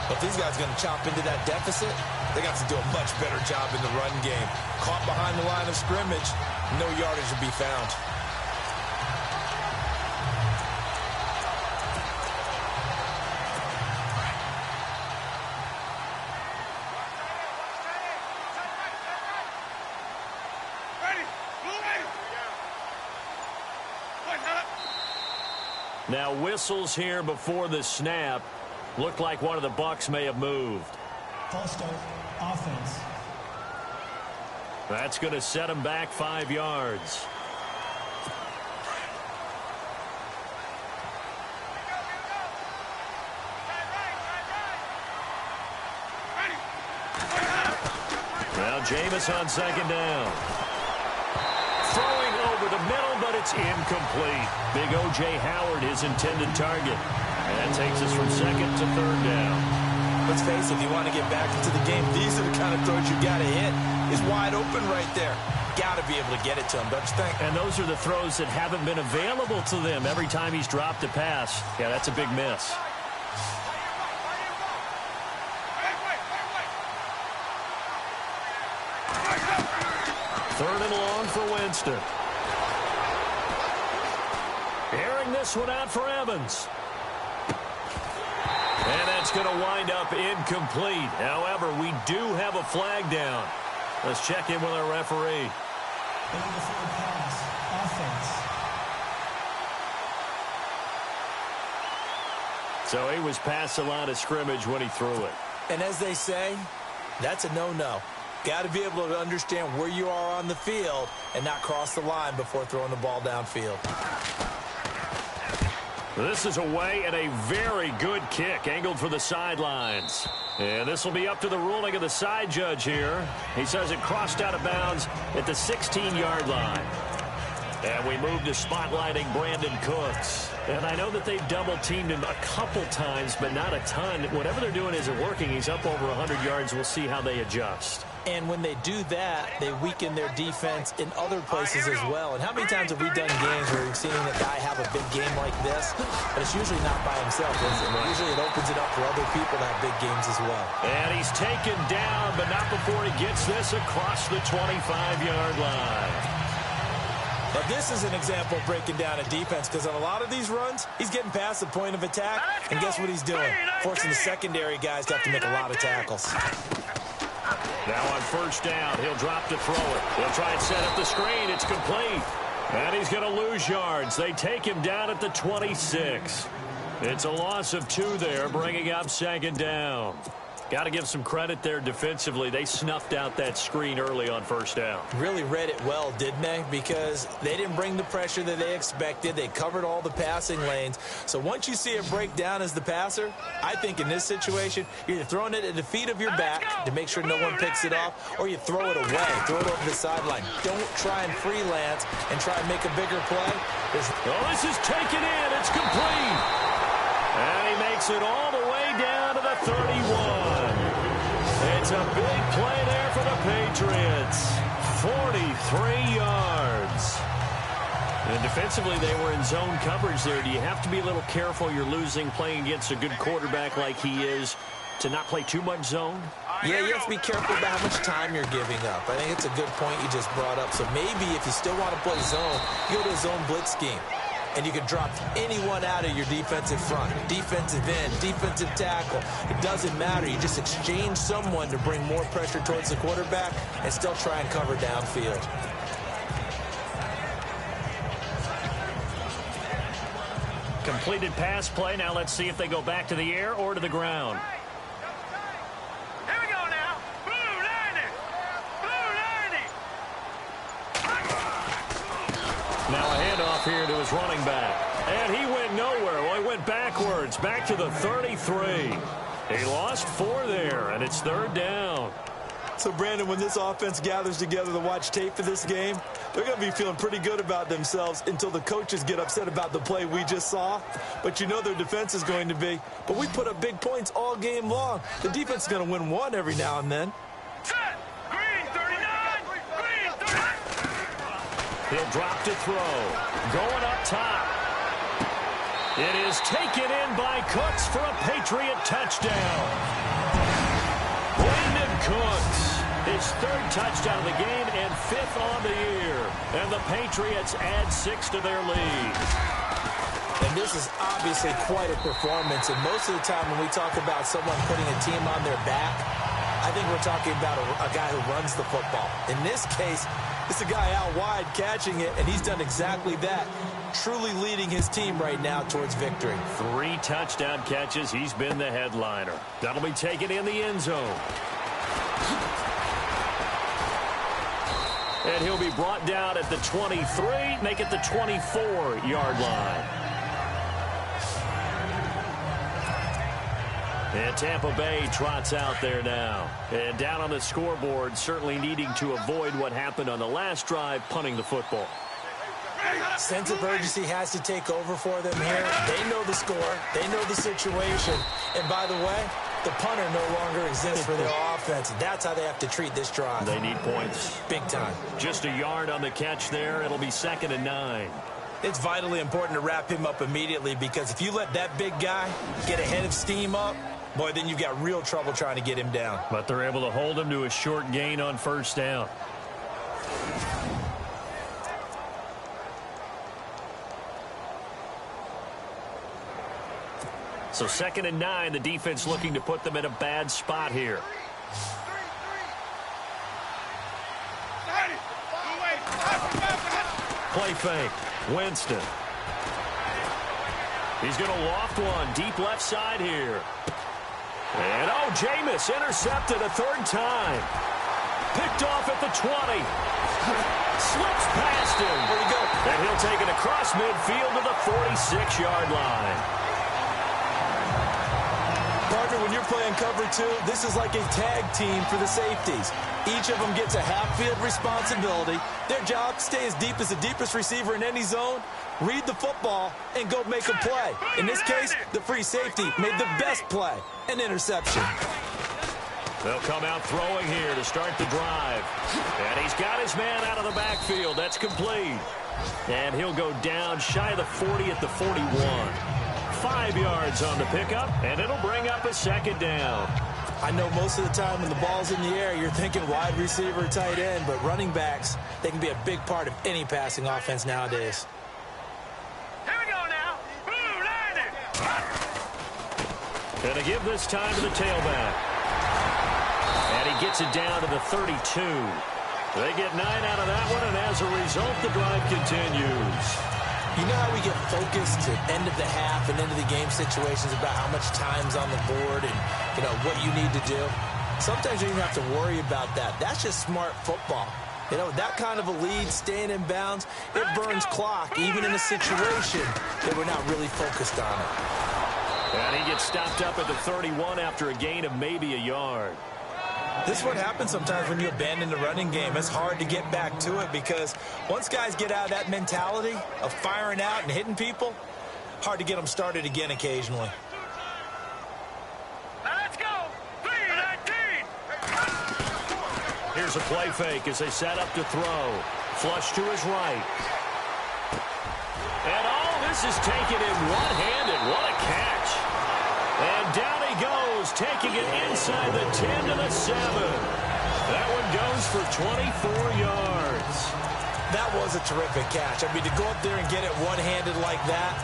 But these guys are going to chop into that deficit. They got to do a much better job in the run game. Caught behind the line of scrimmage, no yardage to be found. Now whistles here before the snap. Looked like one of the Bucs may have moved. False start, offense. That's going to set him back 5 yards. Now Jameis on 2nd down. Throwing over the middle, but it's incomplete. Big O.J. Howard, his intended target. And that takes us from 2nd to 3rd down. Let's face it, if you want to get back into the game, these are the kind of throws you got to hit. He's wide open right there. Got to be able to get it to him, don't you think? And those are the throws that haven't been available to them every time he's dropped a pass. Yeah, that's a big miss. Third and long for Winston. Airing this one out for Evans. And that's going to wind up incomplete. However, we do have a flag down. Let's check in with our referee. Pass, offense. So he was past the line of scrimmage when he threw it. And as they say, that's a no-no. Got to be able to understand where you are on the field and not cross the line before throwing the ball downfield. This is away and a very good kick angled for the sidelines. And this will be up to the ruling of the side judge here. He says it crossed out of bounds at the 16-yard line. And we move to spotlighting Brandon Cooks. And I know that they've double-teamed him a couple times, but not a ton. Whatever they're doing isn't working. He's up over 100 yards. We'll see how they adjust. And when they do that, they weaken their defense in other places as well. And how many times have we done games where we've seen a guy have a big game like this? But it's usually not by himself, is it? Usually it opens it up for other people to have big games as well. And he's taken down, but not before he gets this across the 25-yard line. Now, this is an example of breaking down a defense because on a lot of these runs, he's getting past the point of attack. And guess what he's doing? Forcing the secondary guys to have to make a lot of tackles. Now on first down, he'll drop to throw it. He'll try and set up the screen. It's complete. And he's going to lose yards. They take him down at the 26. It's a loss of 2 there, bringing up 2nd down. Got to give some credit there defensively. They snuffed out that screen early on first down. Really read it well, didn't they? Because they didn't bring the pressure that they expected. They covered all the passing lanes. So once you see it break down as the passer, I think in this situation, you're either throwing it at the feet of your back to make sure no one picks it off, or you throw it away, throw it over the sideline. Don't try and freelance and try and make a bigger play. This is taken in. It's complete. And he makes it all the way down to the 31. It's a big play there for the Patriots. 43 yards. And defensively, they were in zone coverage there. Do you have to be a little careful? You're losing playing against a good quarterback like he is to not play too much zone? Yeah, you have to be careful about how much time you're giving up. I think it's a good point you just brought up. So maybe if you still want to play zone, you go to a zone blitz scheme. And you can drop anyone out of your defensive front, defensive end, defensive tackle. It doesn't matter. You just exchange someone to bring more pressure towards the quarterback and still try and cover downfield. Completed pass play. Now let's see if they go back to the air or to the ground. Here we go now. Blue 90. Blue 90. Now a handoff here to his running back. And he went nowhere. Well, he went backwards, back to the 33. He lost 4 there, and it's 3rd down. So, Brandon, when this offense gathers together to watch tape for this game, they're going to be feeling pretty good about themselves until the coaches get upset about the play we just saw. But you know their defense is going to be. But we put up big points all game long. The defense is going to win one every now and then. Set. Green 39. Green 39. He'll drop to throw. Going up top. It is taken in by Cooks for a Patriot touchdown. Brandon Cooks, his 3rd touchdown of the game and 5th on the year. And the Patriots add 6 to their lead. And this is obviously quite a performance. And most of the time when we talk about someone putting a team on their back, I think we're talking about a guy who runs the football. In this case, it's a guy out wide catching it, and he's done exactly that, truly leading his team right now towards victory. 3 touchdown catches. He's been the headliner. That'll be taken in the end zone. And he'll be brought down at the 23, make it the 24-yard line. And Tampa Bay trots out there now. And down on the scoreboard, certainly needing to avoid what happened on the last drive, punting the football. Sense of urgency has to take over for them here. They know the score. They know the situation. And by the way, the punter no longer exists for their offense. That's how they have to treat this drive. They need points. Big time. Just a yard on the catch there. It'll be 2nd and 9. It's vitally important to wrap him up immediately because if you let that big guy get a head of steam up, boy, then you've got real trouble trying to get him down. But they're able to hold him to a short gain on 1st down. So 2nd and 9, the defense looking to put them in a bad spot here. Play fake. Winston. He's going to loft one deep left side here. And, oh, Jameis intercepted a 3rd time. Picked off at the 20. Slips past him. There you go. And he'll take it across midfield to the 46-yard line. Partner, when you're playing cover 2, this is like a tag team for the safeties. Each of them gets a half-field responsibility. Their job, stay as deep as the deepest receiver in any zone, read the football, and go make a play. In this case, the free safety made the best play, an interception. They'll come out throwing here to start the drive. And he's got his man out of the backfield. That's complete. And he'll go down shy of the 40 at the 41. 5 yards on the pickup, and it'll bring up a 2nd down. I know most of the time when the ball's in the air, you're thinking wide receiver, tight end, but running backs, they can be a big part of any passing offense nowadays. Here we go now. Blue 90. Gonna give this time to the tailback. And he gets it down to the 32. They get 9 out of that one, and as a result, the drive continues. You know how we get focused at end of the half and into the game situations about how much time's on the board and, you know, what you need to do? Sometimes you don't even have to worry about that. That's just smart football. You know, that kind of a lead, staying in bounds, it burns clock, even in a situation that we're not really focused on it. And he gets stopped up at the 31 after a gain of maybe a yard. This is what happens sometimes when you abandon the running game. It's hard to get back to it because once guys get out of that mentality of firing out and hitting people, hard to get them started again occasionally. Now let's go. 3-19. Here's a play fake as they set up to throw. Flush to his right. And this is taken in one-handed. What a catch. And down he goes, taking it inside the 10 to the 7. That one goes for 24 yards. That was a terrific catch. I mean, to go up there and get it one-handed like that,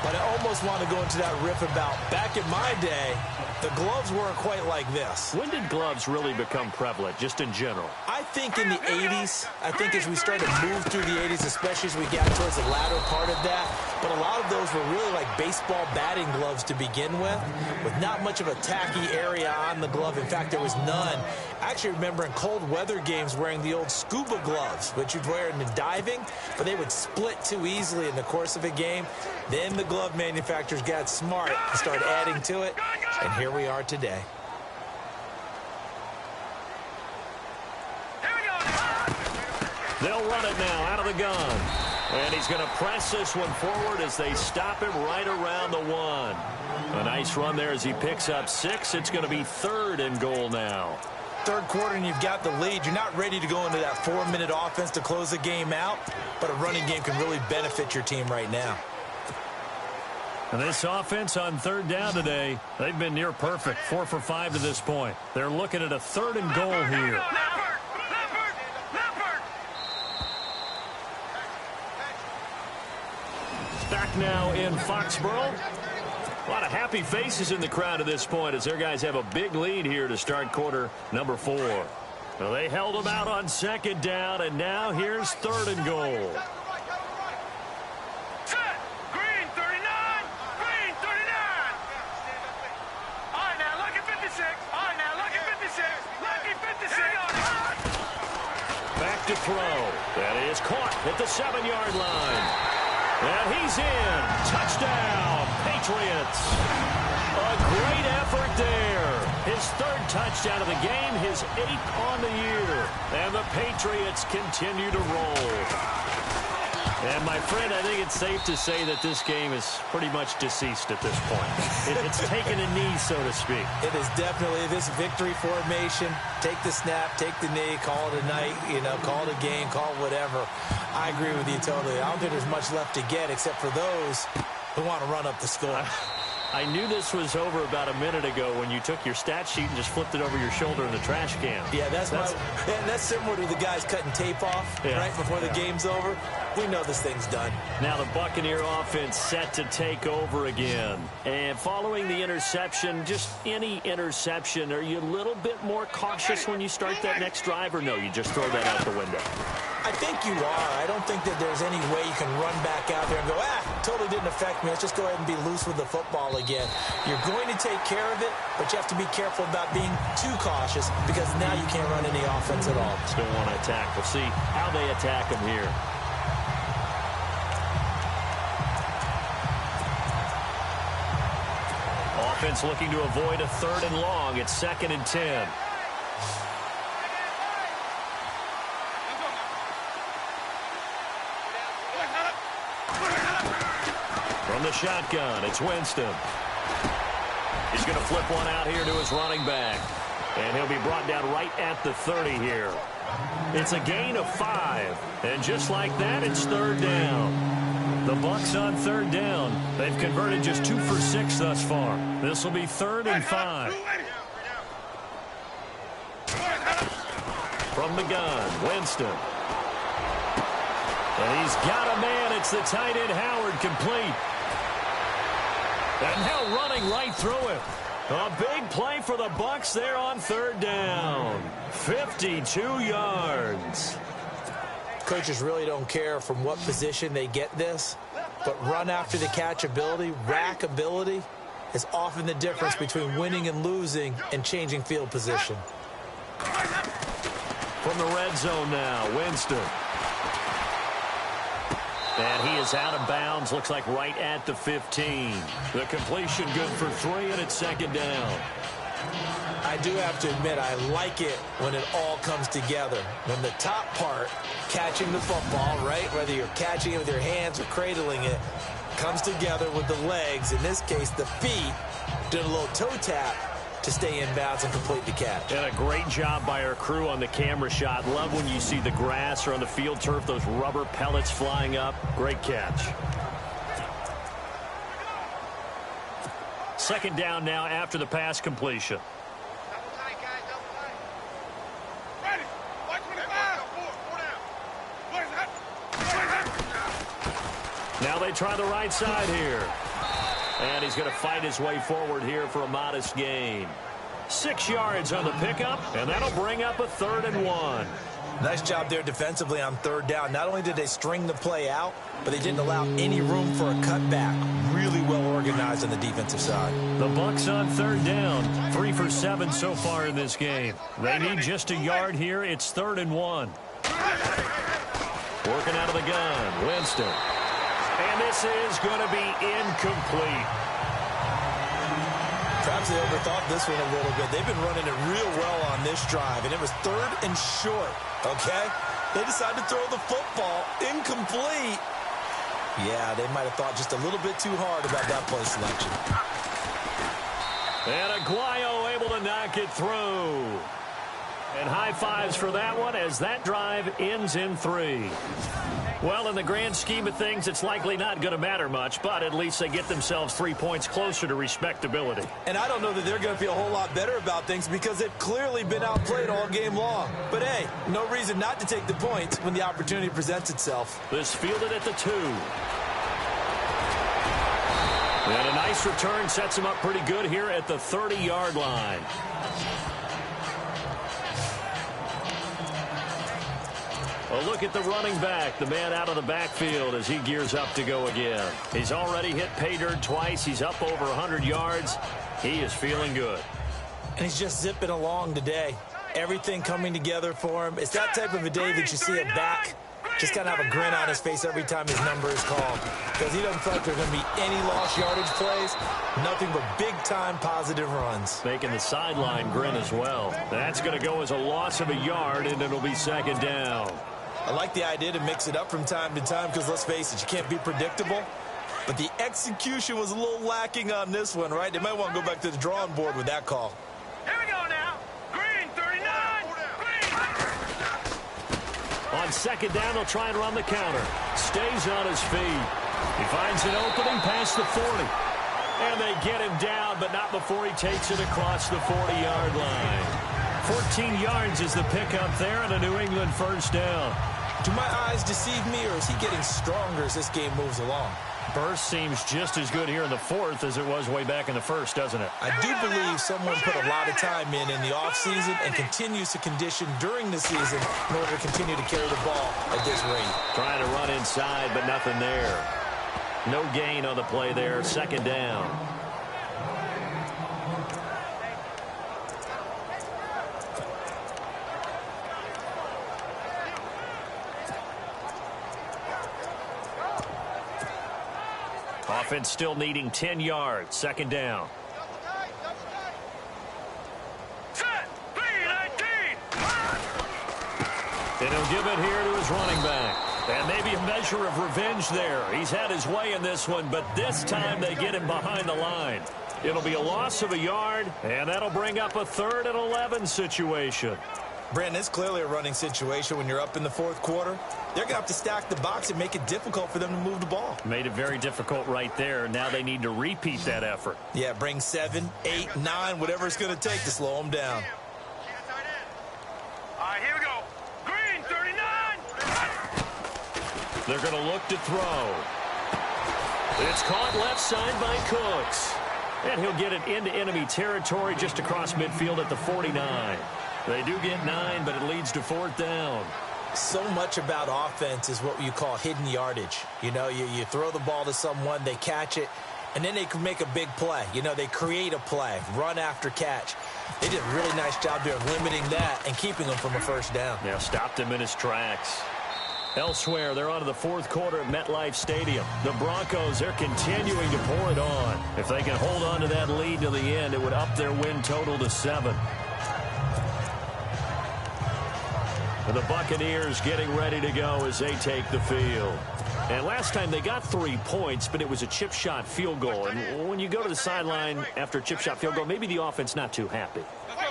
but I almost want to go into that riff about back in my day, the gloves weren't quite like this. When did gloves really become prevalent, just in general? I think in the 80s. I think as we started to move through the 80s, especially as we got towards the latter part of that. But a lot of those were really like baseball batting gloves to begin with not much of a tacky area on the glove. In fact, there was none. I actually remember in cold weather games wearing the old scuba gloves, which you'd wear in the diving, but they would split too easily in the course of a game. Then the glove manufacturers got smart and started adding to it, and here we are today. They'll run it now out of the gun. And he's going to press this one forward as they stop him right around the 1. A nice run there as he picks up 6. It's going to be 3rd and goal now. Third quarter and you've got the lead. You're not ready to go into that 4-minute offense to close the game out, but a running game can really benefit your team right now. And this offense on 3rd down today, they've been near perfect. 4 for 5 to this point. They're looking at a 3rd and goal here. Back now in Foxborough. A lot of happy faces in the crowd at this point as their guys have a big lead here to start quarter number 4. Well, they held them out on 2nd down, and now here's 3rd and goal. Set. Green 39. Green 39. All right, now lucky 56. All right, now lucky 56. Lucky 56. Back to throw. That is caught at the 7-yard line. And he's in. Touchdown, Patriots. A great effort there. His 3rd touchdown of the game, his 8th on the year. And the Patriots continue to roll. And, my friend, I think it's safe to say that this game is pretty much deceased at this point. It's taken a knee, so to speak. It is definitely this victory formation. Take the snap, take the knee, call it a night, call it a game, call it whatever. I agree with you totally. I don't think there's much left to get except for those who want to run up the score. I knew this was over about a minute ago when you took your stat sheet and just flipped it over your shoulder in the trash can. Yeah, that's similar to the guys cutting tape off right before the game's over. We know this thing's done. Now the Buccaneer offense set to take over again. And following the interception, just any interception, are you a little bit more cautious when you start that next drive, or no, you just throw that out the window? I think you are. I don't think that there's any way you can run back out there and go, totally didn't affect me. Let's just go ahead and be loose with the football again. You're going to take care of it, but you have to be careful about being too cautious because now you can't run any offense at all. Still want to attack. We'll see how they attack him here. Offense looking to avoid a 3rd and long. It's 2nd and 10. From the shotgun, it's Winston. He's going to flip one out here to his running back. And he'll be brought down right at the 30 here. It's a gain of 5. And just like that, it's 3rd down. The Bucs on 3rd down. They've converted just 2 for 6 thus far. This will be 3rd and 5. From the gun, Winston. And he's got a man. It's the tight end, Howard, complete. And now running right through it. A big play for the Bucs there on 3rd down. 52 yards. Coaches really don't care from what position they get this, but run after the catch ability, rack ability, is often the difference between winning and losing and changing field position. From the red zone now, Winston. And he is out of bounds, looks like right at the 15. The completion good for 3, and it's 2nd down. I do have to admit, I like it when it all comes together. When the top part, catching the football, right, whether you're catching it with your hands or cradling it, comes together with the legs, in this case the feet, doing a little toe tap to stay in bounds and complete the catch. And a great job by our crew on the camera shot. Love when you see the grass or on the field turf, those rubber pellets flying up. Great catch. second down now after the pass completion. Now they try the right side here. And he's going to fight his way forward here for a modest gain. 6 yards on the pickup, and that'll bring up a 3rd and 1. Nice job there defensively on 3rd down. Not only did they string the play out, but they didn't allow any room for a cutback. Really well organized on the defensive side. The Bucs on 3rd down. 3 for 7 so far in this game. They need just a yard here. It's 3rd and 1. Working out of the gun. Winston. And this is going to be incomplete. Perhaps they overthought this one a little bit. They've been running it real well on this drive, and it was 3rd and short, okay? They decided to throw the football incomplete. Yeah, they might have thought just a little bit too hard about that play selection. And Aguayo able to knock it through. And high fives for that one as that drive ends in 3. Well, in the grand scheme of things, it's likely not going to matter much, but at least they get themselves 3 points closer to respectability. And I don't know that they're going to feel a whole lot better about things because they've clearly been outplayed all game long. But, hey, no reason not to take the points when the opportunity presents itself. This fielded at the 2. And a nice return sets him up pretty good here at the 30-yard line. A look at the running back, the man out of the backfield as he gears up to go again. He's already hit pay dirt twice. He's up over 100 yards. He is feeling good. And he's just zipping along today. Everything coming together for him. It's that type of a day that you see a back just kind of have a grin on his face every time his number is called. Because he doesn't feel like there's going to be any lost yardage plays. Nothing but big-time positive runs. Making the sideline grin as well. That's going to go as a loss of a yard, and it'll be 2nd down. I like the idea to mix it up from time to time because, let's face it, you can't be predictable. But the execution was a little lacking on this one, right? They might want to go back to the drawing board with that call. Here we go now. Green, 39. Green. On 2nd down, they'll try and run the counter. Stays on his feet. He finds an opening past the 40. And they get him down, but not before he takes it across the 40-yard line. 14 yards is the pickup there and a New England 1st down. Do my eyes deceive me, or is he getting stronger as this game moves along? Burst seems just as good here in the 4th as it was way back in the 1st, doesn't it? I do believe someone put a lot of time in the offseason and continues to condition during the season in order to continue to carry the ball at this rate. Trying to run inside, but nothing there. No gain on the play there. 2nd down. Offense still needing 10 yards. 2nd down. Set. 3-19. And he'll give it here to his running back. And maybe a measure of revenge there. He's had his way in this one, but this time they get him behind the line. It'll be a loss of a yard, and that'll bring up a 3rd and 11 situation. Brandon, it's clearly a running situation when you're up in the 4th quarter. They're going to have to stack the box and make it difficult for them to move the ball. Made it very difficult right there. Now they need to repeat that effort. Yeah, bring 7, 8, 9, whatever it's going to take to slow them down. All right, here we go. Green, 39. They're going to look to throw. It's caught left side by Cooks. And he'll get it into enemy territory just across midfield at the 49. They do get 9, but it leads to 4th down. So much about offense is what you call hidden yardage. You know, you throw the ball to someone, they catch it, and then they can make a big play. You know, they create a play, run after catch. They did a really nice job there of limiting that and keeping them from a 1st down. Yeah, stopped him in his tracks. Elsewhere, they're on to the 4th quarter at MetLife Stadium. The Broncos, they're continuing to pour it on. If they can hold on to that lead to the end, it would up their win total to 7. And the Buccaneers getting ready to go as they take the field. And last time they got 3 points, but it was a chip shot field goal. And when you go to the sideline after a chip shot field goal, maybe the offense not too happy.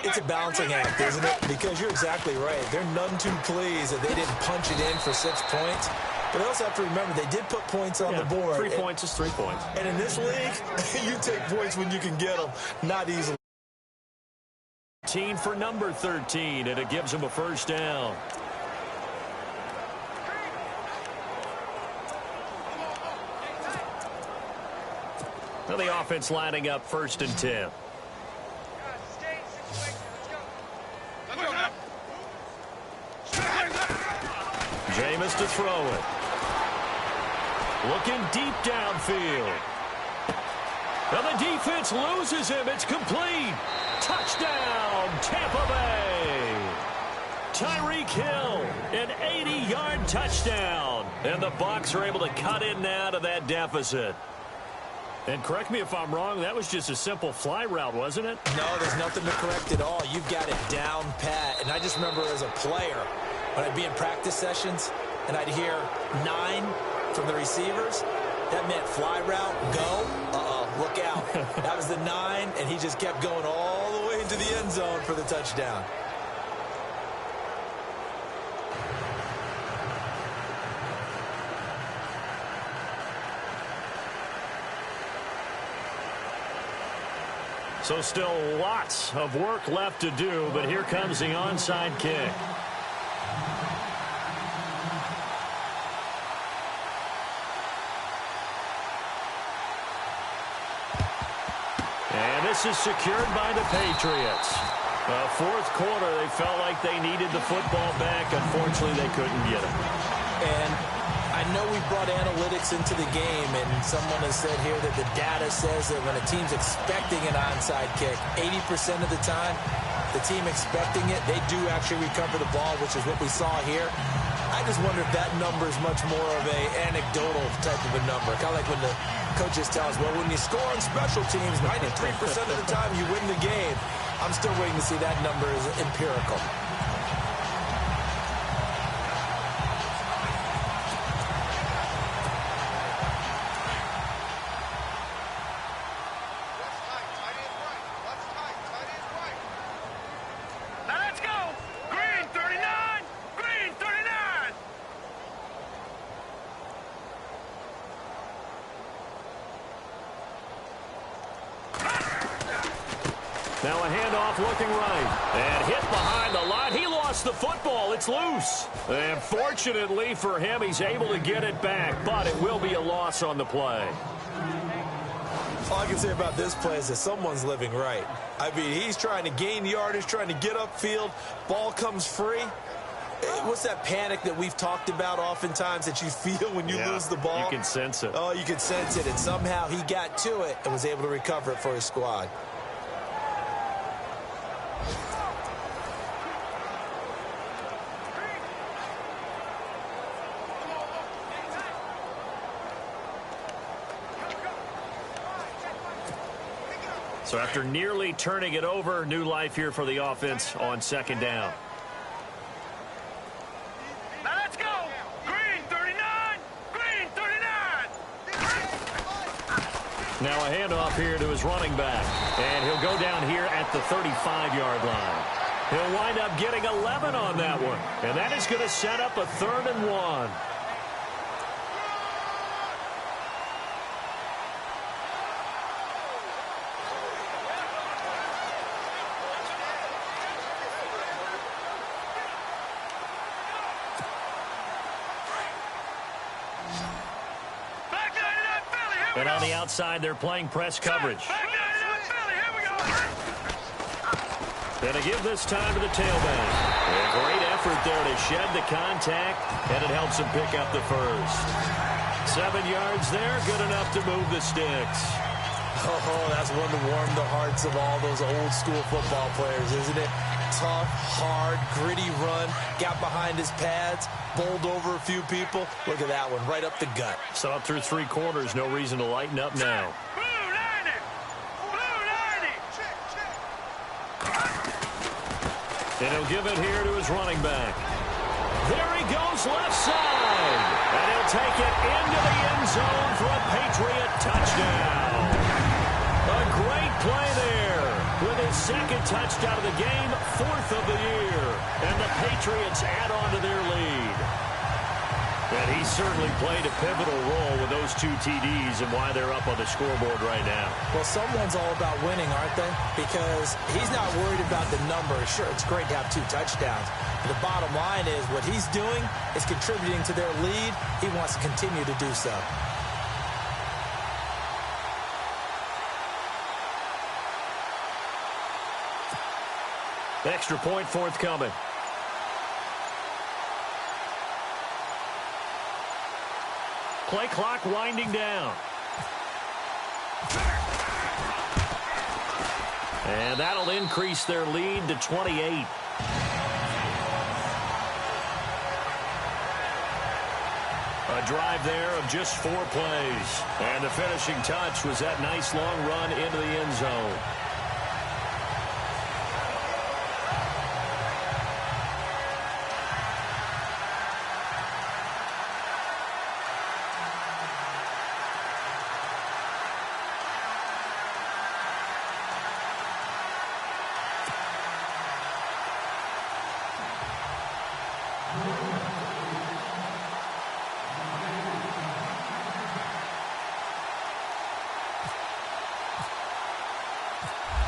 It's a balancing act, isn't it? Because you're exactly right. They're none too pleased that they didn't punch it in for 6 points. But they also have to remember they did put points on the board. 3 points is 3 points. And in this league, you take points when you can get them, not easily. For number 13, and it gives him a first down. Now the offense lining up 1st and 10. Jameis to throw it. Looking deep downfield. Now the defense loses him. It's complete. Touchdown, Tampa Bay. Tyreek Hill, an 80-yard touchdown. And the Bucs are able to cut in now to that deficit. And correct me if I'm wrong, that was just a simple fly route, wasn't it? No, there's nothing to correct at all. You've got it down pat. And I just remember as a player, when I'd be in practice sessions, and I'd hear 9 from the receivers, that meant fly route, go, look out. That was the 9, and he just kept going all the way into the end zone for the touchdown. So still lots of work left to do, but here comes the onside kick. And this is secured by the Patriots. Fourth quarter, they felt like they needed the football back. Unfortunately, they couldn't get it. And I know we brought analytics into the game, and someone has said here that the data says that when a team's expecting an onside kick, 80% of the time, the team expecting it, they do actually recover the ball, which is what we saw here. I just wonder if that number is much more of a anecdotal type of a number. Kind of like when the coaches tell us, well, when you score on special teams, 93% of the time you win the game. I'm still waiting to see that number is empirical. Now a handoff looking right. And hit behind the line. He lost the football. It's loose. And fortunately for him, he's able to get it back. But it will be a loss on the play. All I can say about this play is that someone's living right. I mean, he's trying to gain yardage, trying to get upfield. Ball comes free. What's that panic that we've talked about oftentimes that you feel when you lose the ball? You can sense it. Oh, you can sense it. And somehow he got to it and was able to recover it for his squad. So after nearly turning it over, new life here for the offense on second down. Now let's go. Green 39. Green 39. Now a handoff here to his running back. And he'll go down here at the 35-yard line. He'll wind up getting 11 on that one. And that is going to set up a 3rd and 1. And on the outside, they're playing press coverage. And to give this time to the tailback. A great effort there to shed the contact, and it helps him pick up the first. 7 yards there, good enough to move the sticks. Oh, that's one to warm the hearts of all those old school football players, isn't it? Tough, hard, gritty run, got behind his pads, bowled over a few people. Look at that one, right up the gut. So up through 3 quarters, no reason to lighten up now. Blue 90. Blue 90. And he'll give it here to his running back. There he goes, left side. And he'll take it into the end zone for a Patriot touchdown. A great play there with his 2nd touchdown of the game, 4th of the year. And the Patriots add on to their lead. And he certainly played a pivotal role with those 2 TDs and why they're up on the scoreboard right now. Well, someone's all about winning, aren't they? Because he's not worried about the number. Sure, it's great to have 2 touchdowns. But the bottom line is what he's doing is contributing to their lead. He wants to continue to do so. Extra point forthcoming. Play clock winding down. And that'll increase their lead to 28. A drive there of just 4 plays. And the finishing touch was that nice long run into the end zone.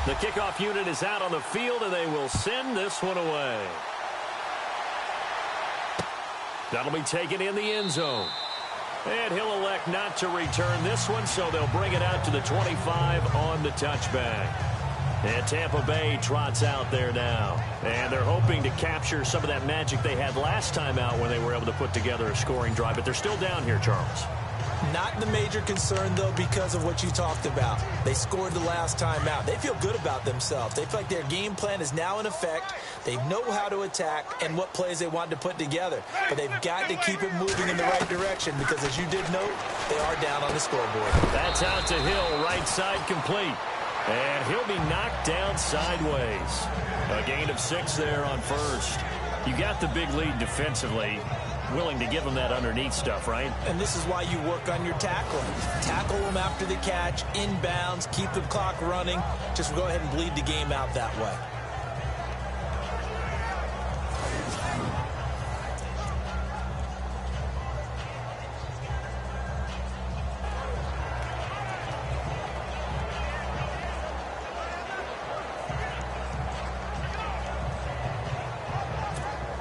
The kickoff unit is out on the field, and they will send this one away. That'll be taken in the end zone. And he'll elect not to return this one, so they'll bring it out to the 25 on the touchback. And Tampa Bay trots out there now. And they're hoping to capture some of that magic they had last time out when they were able to put together a scoring drive. But they're still down here, Charles. Not the major concern, though, because of what you talked about. They scored the last time out. They feel good about themselves. They feel like their game plan is now in effect. They know how to attack and what plays they want to put together. But they've got to keep it moving in the right direction because, as you did note, they are down on the scoreboard. That's out to Hill, right side complete. And he'll be knocked down sideways. A gain of 6 there on first. You got the big lead defensively. Willing to give them that underneath stuff, right? And this is why you work on your tackling. Tackle them after the catch, inbounds, keep the clock running. Just go ahead and bleed the game out that way.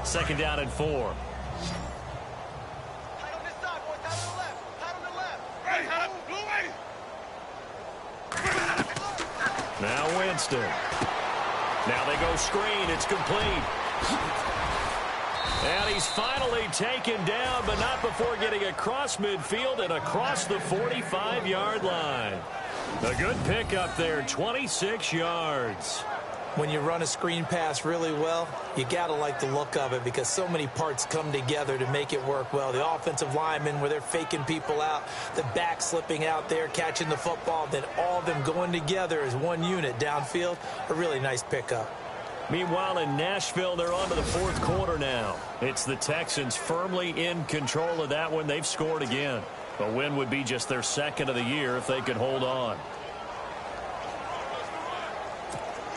Second down and 4. Now Winston. Now they go screen. It's complete. And he's finally taken down, but not before getting across midfield and across the 45-yard line. A good pickup there, 26 yards. When you run a screen pass really well, you got to like the look of it because so many parts come together to make it work well. The offensive linemen, where they're faking people out, the back slipping out there, catching the football, then all of them going together as one unit downfield. A really nice pickup. Meanwhile, in Nashville, they're on to the 4th quarter now. It's the Texans firmly in control of that one. They've scored again. A win would be just their 2nd of the year if they could hold on.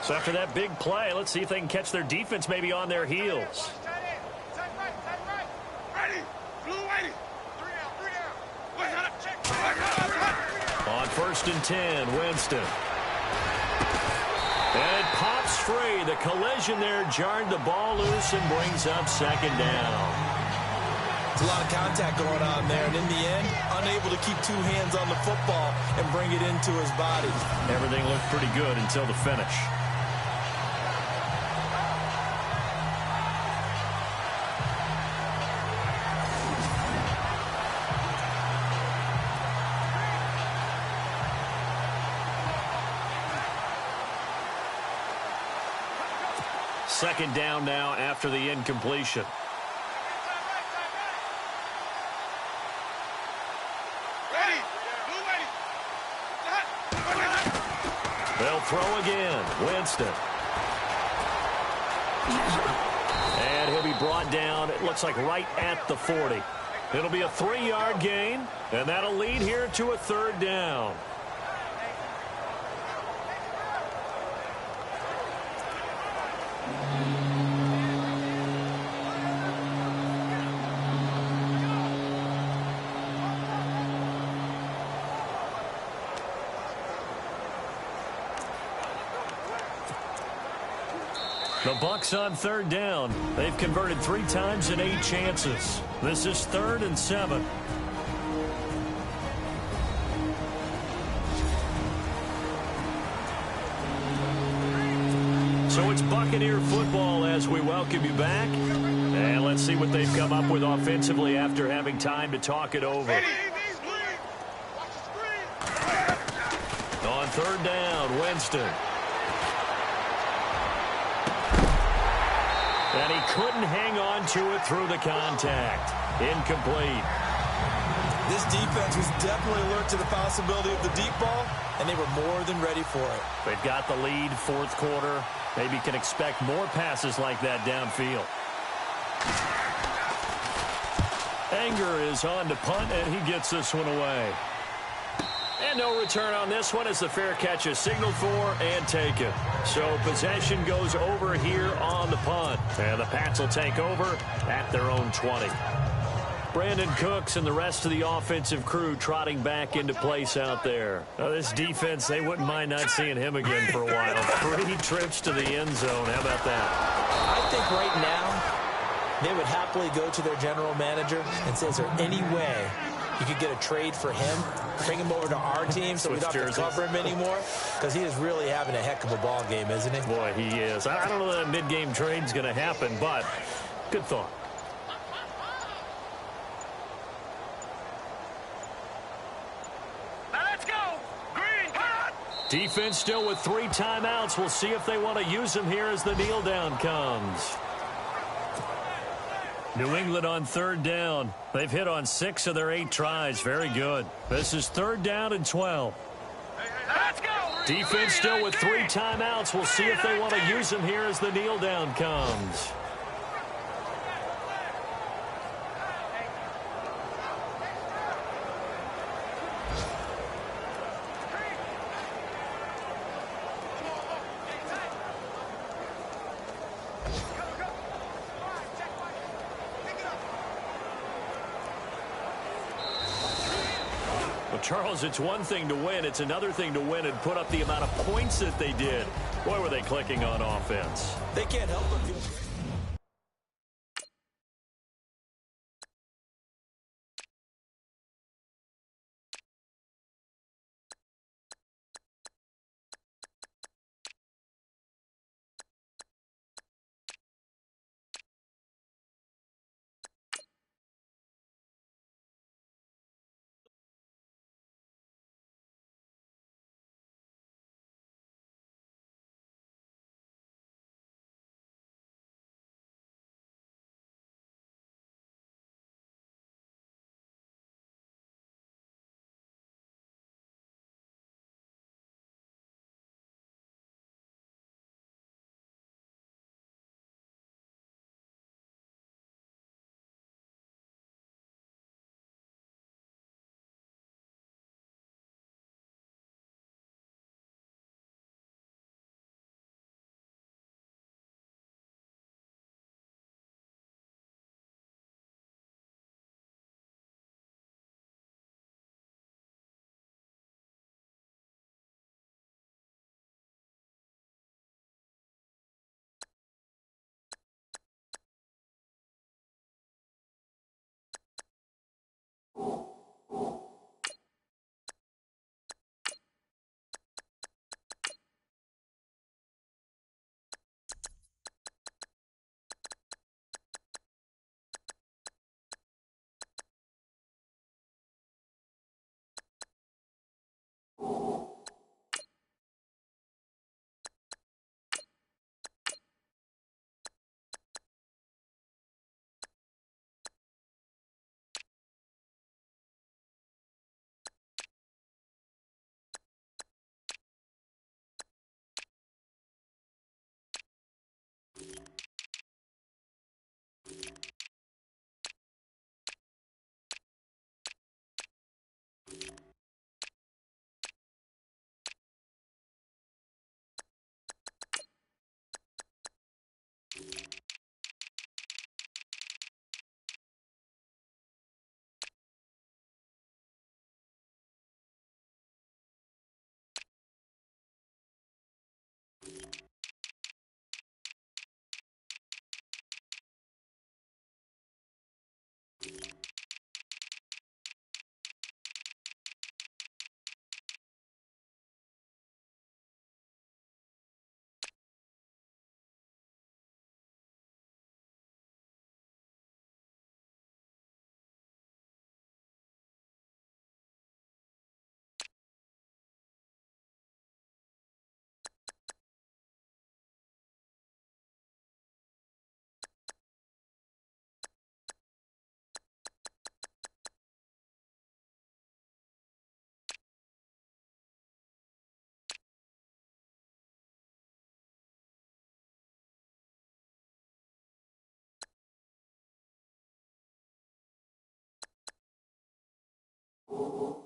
So after that big play, let's see if they can catch their defense maybe on their heels. On 1st and 10, Winston. And it pops free. The collision there jarred the ball loose and brings up 2nd down. There's a lot of contact going on there, and in the end, unable to keep 2 hands on the football and bring it into his body. Everything looked pretty good until the finish. Second down now after the incompletion. They'll throw again. Winston. And he'll be brought down, it looks like right at the 40. It'll be a 3-yard gain, and that'll lead here to a 3rd down. The Bucs on third down. They've converted 3 times in 8 chances. This is 3rd and 7. So it's Buccaneer football as we welcome you back. And let's see what they've come up with offensively after having time to talk it over. On third down, Winston. And he couldn't hang on to it through the contact. Incomplete. This defense was definitely alert to the possibility of the deep ball, and they were more than ready for it. They've got the lead, 4th quarter. Maybe can expect more passes like that downfield. Anger is on to punt, and he gets this one away. And no return on this one as the fair catch is signaled for and taken. So possession goes over here on the punt. And the Pats will take over at their own 20. Brandon Cooks and the rest of the offensive crew trotting back into place out there. Now, this defense, they wouldn't mind not seeing him again for a while. 3 trips to the end zone. How about that? I think right now they would happily go to their general manager and say, is there any way you could get a trade for him, bring him over to our team so we don't have to cover him anymore? Because he is really having a heck of a ball game, isn't he? Boy, he is. I don't know that mid-game trade's going to happen, but good thought. Now let's go. Green, hot. Defense still with 3 timeouts. We'll see if they want to use them here as the kneel down comes. New England on third down. They've hit on 6 of their 8 tries. Very good. This is 3rd down and 12. Let's go. Defense still with 3 timeouts. We'll see if they want to use them here as the kneel down comes. Charles, it's one thing to win. It's another thing to win and put up the amount of points that they did. Boy, were they clicking on offense. They can't help but feel You